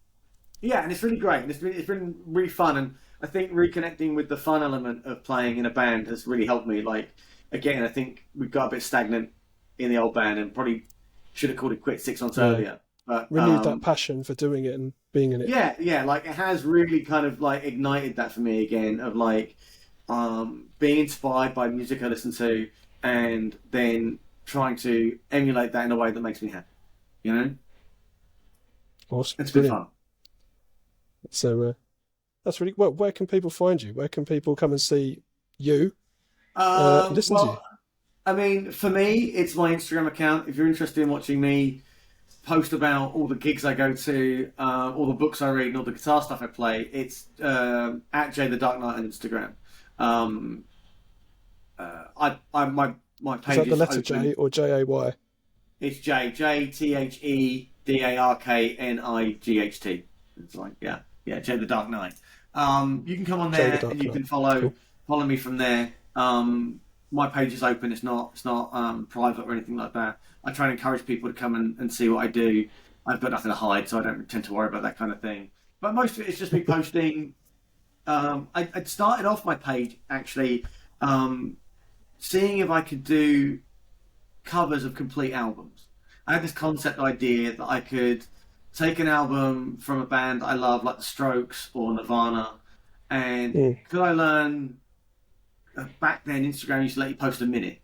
Yeah, and it's really great. And it's been really fun. And I think reconnecting with the fun element of playing in a band has really helped me. Like again, I think we got a bit stagnant in the old band and probably should have called it quit 6 months Yeah. earlier. But Renewed that passion for doing it and being in it. yeah, like it has really kind of like ignited that for me again of like being inspired by music I listen to and then trying to emulate that in a way that makes me happy. You know, Awesome. it's been Brilliant. fun. So that's really well. Where can people find you? Where can people come and see you and listen to you? Well, I mean, for me, it's my Instagram account. If you're interested in watching me post about all the gigs I go to, all the books I read, and all the guitar stuff I play, it's at Jay the Dark Knight on Instagram. Um, my Is that page the is letter open. J or Jay? It's JayTheDarknight. It's like Jay the Dark Knight. You can come on Jay the there and Dark you Knight. can follow Cool. follow me from there. My page is open. It's not private or anything like that. I try and encourage people to come and see what I do. I've got nothing to hide, so I don't tend to worry about that kind of thing. But most of it is just me posting. I'd started off my page actually, seeing if I could do covers of complete albums. I had this concept idea that I could take an album from a band I love, like The Strokes or Nirvana, and Mm. could I learn? Back then, Instagram used to let you post a minute,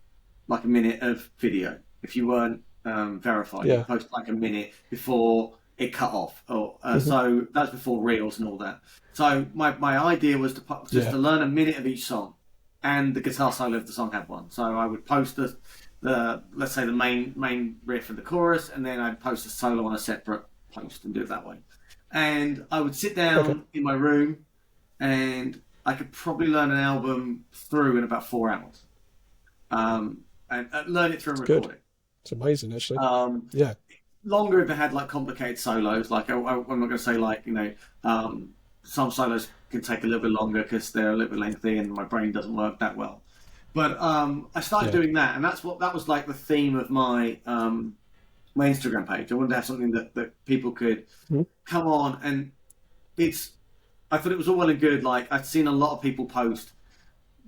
like a minute of video. If you weren't verified, you Yeah. could post like a minute before it cut off. Or Hmm. so that's before Reels and all that. So my idea was just Yeah. to learn a minute of each song, and the guitar solo if the song had one. So I would post the let's say the main riff and the chorus, and then I'd post a solo on a separate post and do it that way. And I would sit Okay. down in my room, and I could probably learn an album through in about 4 hours, and learn it through and It's record good. it. It's amazing, actually. Um, Yeah. Longer if it had like complicated solos. Like I'm not going to say like some solos can take a little bit longer because they're a little bit lengthy and my brain doesn't work that well. But I started Yeah. doing that, and that was like the theme of my Instagram page. I wanted to have something that people could Mhm. come on and it's. I thought it was all well and good. Like I'd seen a lot of people post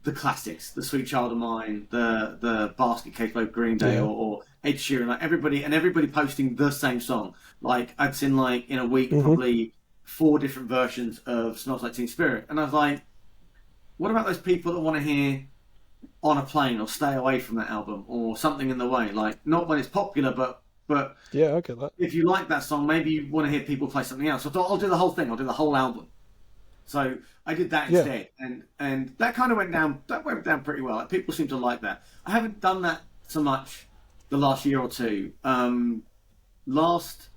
the classics, the Sweet Child of Mine, the Basket Case by Green Day, Yeah. or Ed Sheeran, like everybody posting the same song. Like I'd seen like in a week Hmm. probably 4 different versions of Smells Like Teen Spirit, and I was like, what about those people that want to hear on a plane or stay away from that album or something in the way? Like not when it's popular, but Yeah, I get that. if you like that song, maybe you want to hear people play something else. So I thought I'll do the whole thing. I'll do the whole album. So I did that Yeah. instead, and that kind of went down. That went down pretty well. Like, people seem to like that. I haven't done that so much the last year or two. Last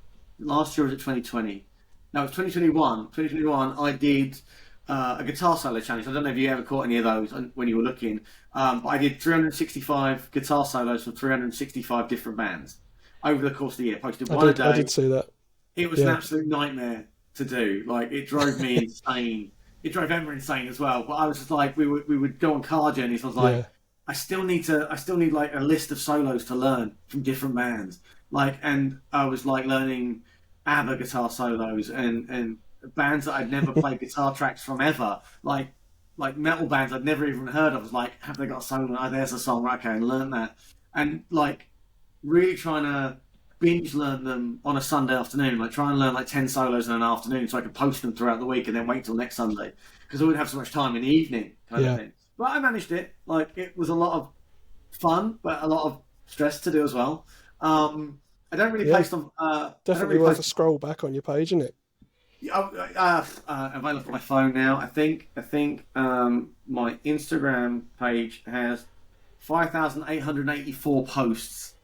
year was it 2020? No, it was 2021. 2021, I did a guitar solo challenge. I don't know if you ever caught any of those when you were looking, but I did 365 guitar solos from 365 different bands over the course of the year. Posted one a I day. did see that. It was an Yeah. absolute nightmare to do. Like it drove me insane. It drove Emma insane as well. But I was just like, we would go on car journeys. I was like, Yeah. I still need like a list of solos to learn from different bands. Like, and I was like learning ABBA guitar solos and bands that I'd never played guitar tracks from ever. Like metal bands I'd never even heard of. I was like, have they got a solo? Oh, there's a song. Right, okay, and learn that. And like really trying to binge learn them on a Sunday afternoon. Like try and learn like 10 solos in an afternoon so I could post them throughout the week and then wait till next Sunday because I wouldn't have so much time in the evening kind of Yeah. thing. But I managed it. Like it was a lot of fun, but a lot of stress to do as well. I don't really Yeah. post on. I don't Definitely really worth a post. scroll back on your page, isn't it? Have I looked at my phone now? I think my Instagram page has 5,884 posts.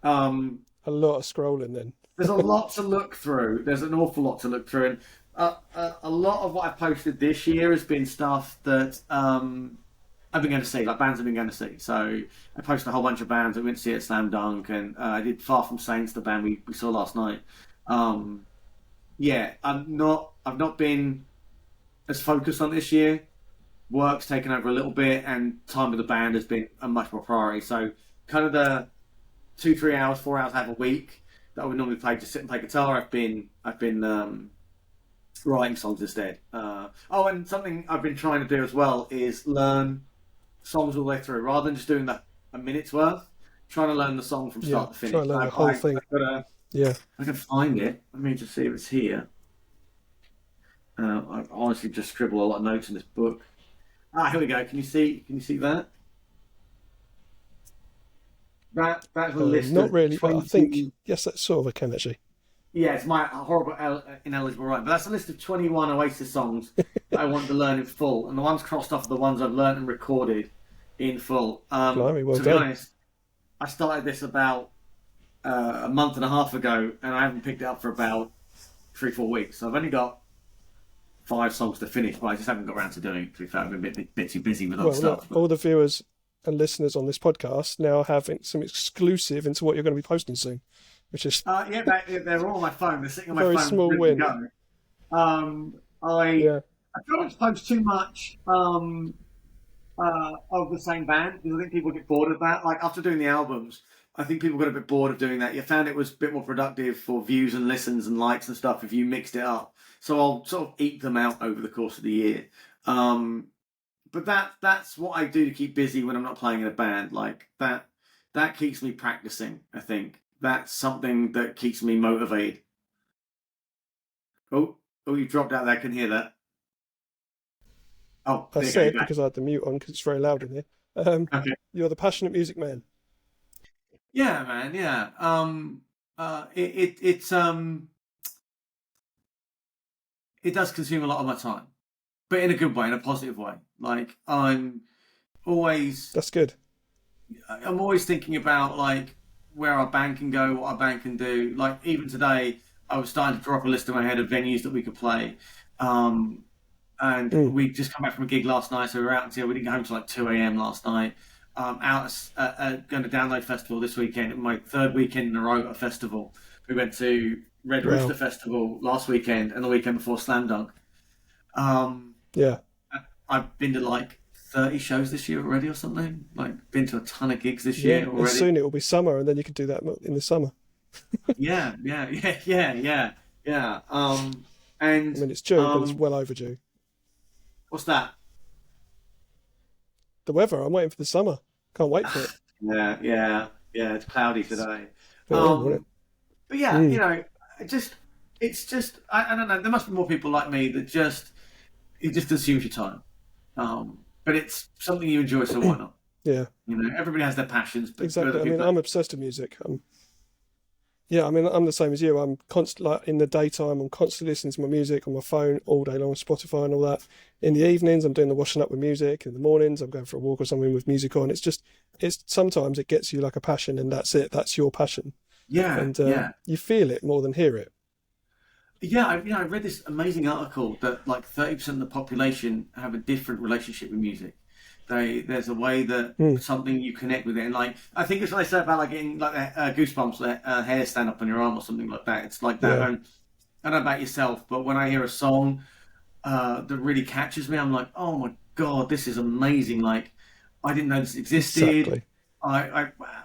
Um, A lot of scrolling then. there's a lot to look through. There's an awful lot to look through, and a lot of what I've posted this year has been stuff that I've been going to see, like bands I've been going to see. So I posted a whole bunch of bands I went to see at Slam Dunk, and I did Far From Saints, the band we saw last night. Um, yeah, I've not been as focused on this year. Work's taken over a little bit, and time with the band has been a much more priority. So kind of the 2, 3 hours, 4 hours I have a week that I would normally play to sit and play guitar. I've been writing songs instead. And something I've been trying to do as well is learn songs all the way through, rather than just doing a minute's worth. Trying to learn the song from Yeah, start to finish. try and learn the whole thing. Yeah. I can find it. Let me just see if it's here. I honestly just scribble a lot of notes in this book. Here we go. Can you see? Can you see that? That's a list Not of really, but I 20. think, yes, that's sort of a can actually. Yeah, it's my horrible ineligible writing. But that's a list of 21 Oasis songs that I want to learn in full, and the ones crossed off are the ones I've learned and recorded in full. Blimey, well To be done. honest, I started this about a month and a half ago, and I haven't picked it up for about 3, 4 weeks. So I've only got 5 songs to finish, but I just haven't got around to doing it. To be fair, I've been a bit too busy with other Well, stuff. look, all the viewers and listeners on this podcast now have some exclusive into what you're going to be posting soon, which is They're all on my phone. They're sitting on my very phone. small ready to win. go. Yeah. I try not to post too much of the same band because I think people get bored of that. Like after doing the albums, I think people got a bit bored of doing that. You found it was a bit more productive for views and listens and likes and stuff if you mixed it up. So I'll sort of eke them out over the course of the year. But that's what I do to keep busy when I'm not playing in a band. Like that keeps me practicing. I think that's something that keeps me motivated. Oh, you dropped out there. I can hear that. Oh, I there you go. said, You're back. because I had the mute on because it's very loud in here, Okay. you're the passionate music man. Yeah, man. Yeah. It does consume a lot of my time, but in a good way, in a positive way. Like always, That's good. I'm always thinking about like where our band can go, what our band can do. Like even today, I was starting to draw up a list in my head of venues that we could play. And we just come back from a gig last night, so we were out until we didn't get home till like 2 a.m. last night. Going to Download Festival this weekend, my third weekend in a row at a festival. We went to Red Rooster Festival last weekend and the weekend before Slam Dunk. Yeah. I've been to like 30 shows this year already or something. Like been to a ton of gigs this Yeah. year And already. soon it will be summer, and then you can do that in the summer. Yeah. And I mean, it's June, but it's well overdue. what's that? The weather, I'm waiting for the summer. Can't wait for it. Yeah. It's cloudy today. But, won't it? But yeah, you know, it's just I don't know. There must be more people like me that it just consumes your time. But it's something you enjoy, so why not? Yeah. You know, everybody has their passions. But Exactly. I mean, I'm obsessed with music. Yeah, I mean, I'm the same as you. I'm constantly, like, in the daytime, I'm constantly listening to my music on my phone all day long, Spotify and all that. In the evenings, I'm doing the washing up with music. In the mornings, I'm going for a walk or something with music on. It's sometimes it gets you like a passion, and that's it. That's your passion. Yeah, And yeah. you feel it more than hear it. Yeah, I read this amazing article that like 30% of the population have a different relationship with music. There's a way that something you connect with it, and like I think it's what they say about like getting like goosebumps, hair stand up on your arm or something like that. It's like that. Yeah. And I don't know about yourself, but when I hear a song that really catches me, I'm like, oh my god, this is amazing! Like I didn't know this existed. Exactly.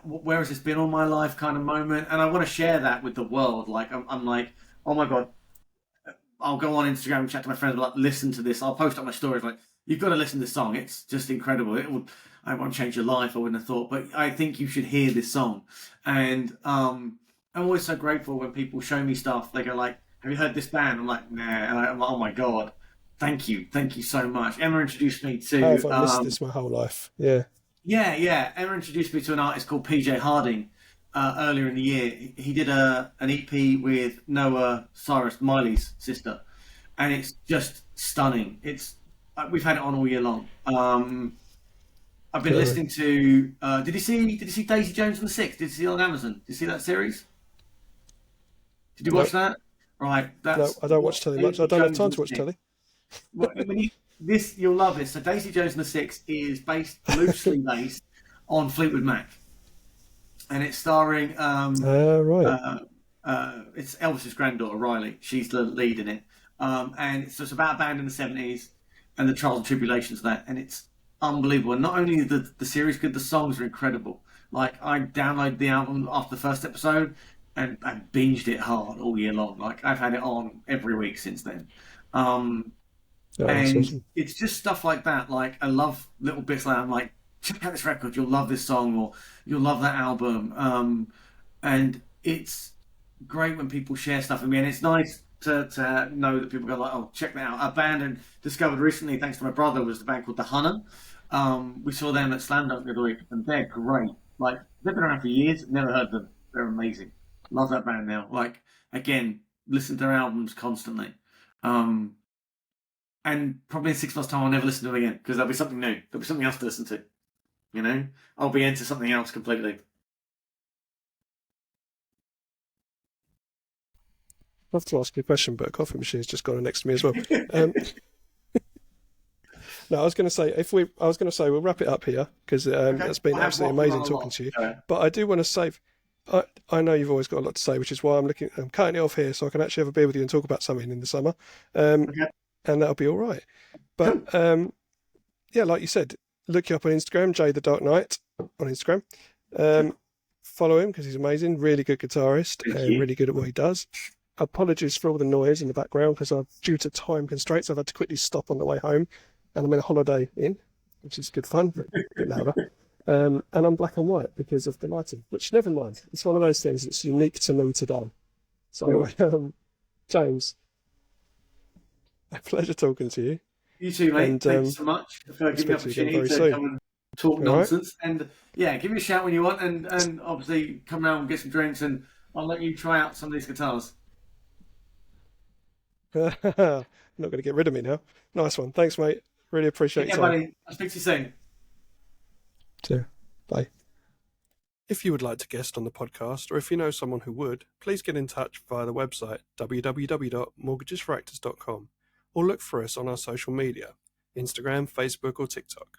Where has this been all my life? Kind of moment, and I want to share that with the world. Like I'm like, oh my god, I'll go on Instagram and chat to my friends, like, listen to this. I'll post up my stories, like, you've got to listen to this song. It's just incredible. I won't change your life, I wouldn't have thought, but I think you should hear this song. And I'm always so grateful when people show me stuff. They go like, have you heard this band? I'm like, nah. And I'm like, oh my God, thank you so much. Emma introduced me to... How have I missed this my whole life? Yeah. Yeah. Emma introduced me to an artist called PJ Harding earlier in the year. He did an EP with Noah Cyrus, Miley's sister. and it's just stunning. It's we've had it on all year long. I've been Clearly. listening to. Did you see Daisy Jones and the Six? Did you see it on Amazon? Did you see that series? Did you watch No, that? Right, no, that's I don't watch telly much. I Daisy don't have Jones time and to the watch Six. telly. Well, you'll love this. So Daisy Jones and the Six is based loosely based on Fleetwood Mac, and it's starring Right. uh, it's Elvis's granddaughter Riley. She's the lead in it, and so it's about a band in the '70s and the trials and tribulations of that, and it's unbelievable. And not only is the series good, the songs are incredible. Like I downloaded the album after the first episode and binged it hard all year long. Like I've had it on every week since then. Um, Oh, that's and awesome. it's just stuff like that. Like I love little bits like that. I'm like, check out this record, you'll love this song, or you'll love that album. And it's great when people share stuff with me, and it's nice to know that people go like, oh, check that out. A band I discovered recently, thanks to my brother, was the band called The Hunter. We saw them at Slam Dunk the other week, and they're great. Like they've been around for years, never heard them. They're amazing. Love that band now. Like again, listen to their albums constantly. Um, and probably in 6 months' time, I'll never listen to them again because there'll be something new. There'll be something else to listen to. You know, I'll be into something else completely. I have to ask you a question, but a coffee machine's just gone next to me as well. Um, no, I was going to say I was going to say we'll wrap it up here because Okay, it's been I have absolutely waffled on amazing a talking lot. to you. So, But I do want to save. I know you've always got a lot to say, which is why I'm cutting it off here so I can actually have a beer with you and talk about something in the summer, um, okay, and that'll be all right. cool. But yeah, like you said, look you up on Instagram, Jay the Dark Knight on Instagram. Um, Follow him because he's amazing, really good guitarist Thank and you. really good at what he does. Apologies for all the noise in the background because due to time constraints, I've had to quickly stop on the way home, and I'm in a Holiday Inn, which is good fun, but a bit louder. And I'm black and white because of the lighting, which never mind. It's one of those things that's unique to me today. So, James, a pleasure talking to you, You too, mate. and Thank you so much for I'll giving me speak the to you again opportunity very to soon. come and talk All right? nonsense. And yeah, give me a shout when you want, and obviously come around and get some drinks, and I'll let you try out some of these guitars. Not going to get rid of me now. Nice one. Thanks, mate. Really appreciate Take your care, time. buddy. I'll speak to you soon. See Bye. If you would like to guest on the podcast, or if you know someone who would, please get in touch via the website www.mortgagesforactors.com or look for us on our social media, Instagram, Facebook, or TikTok.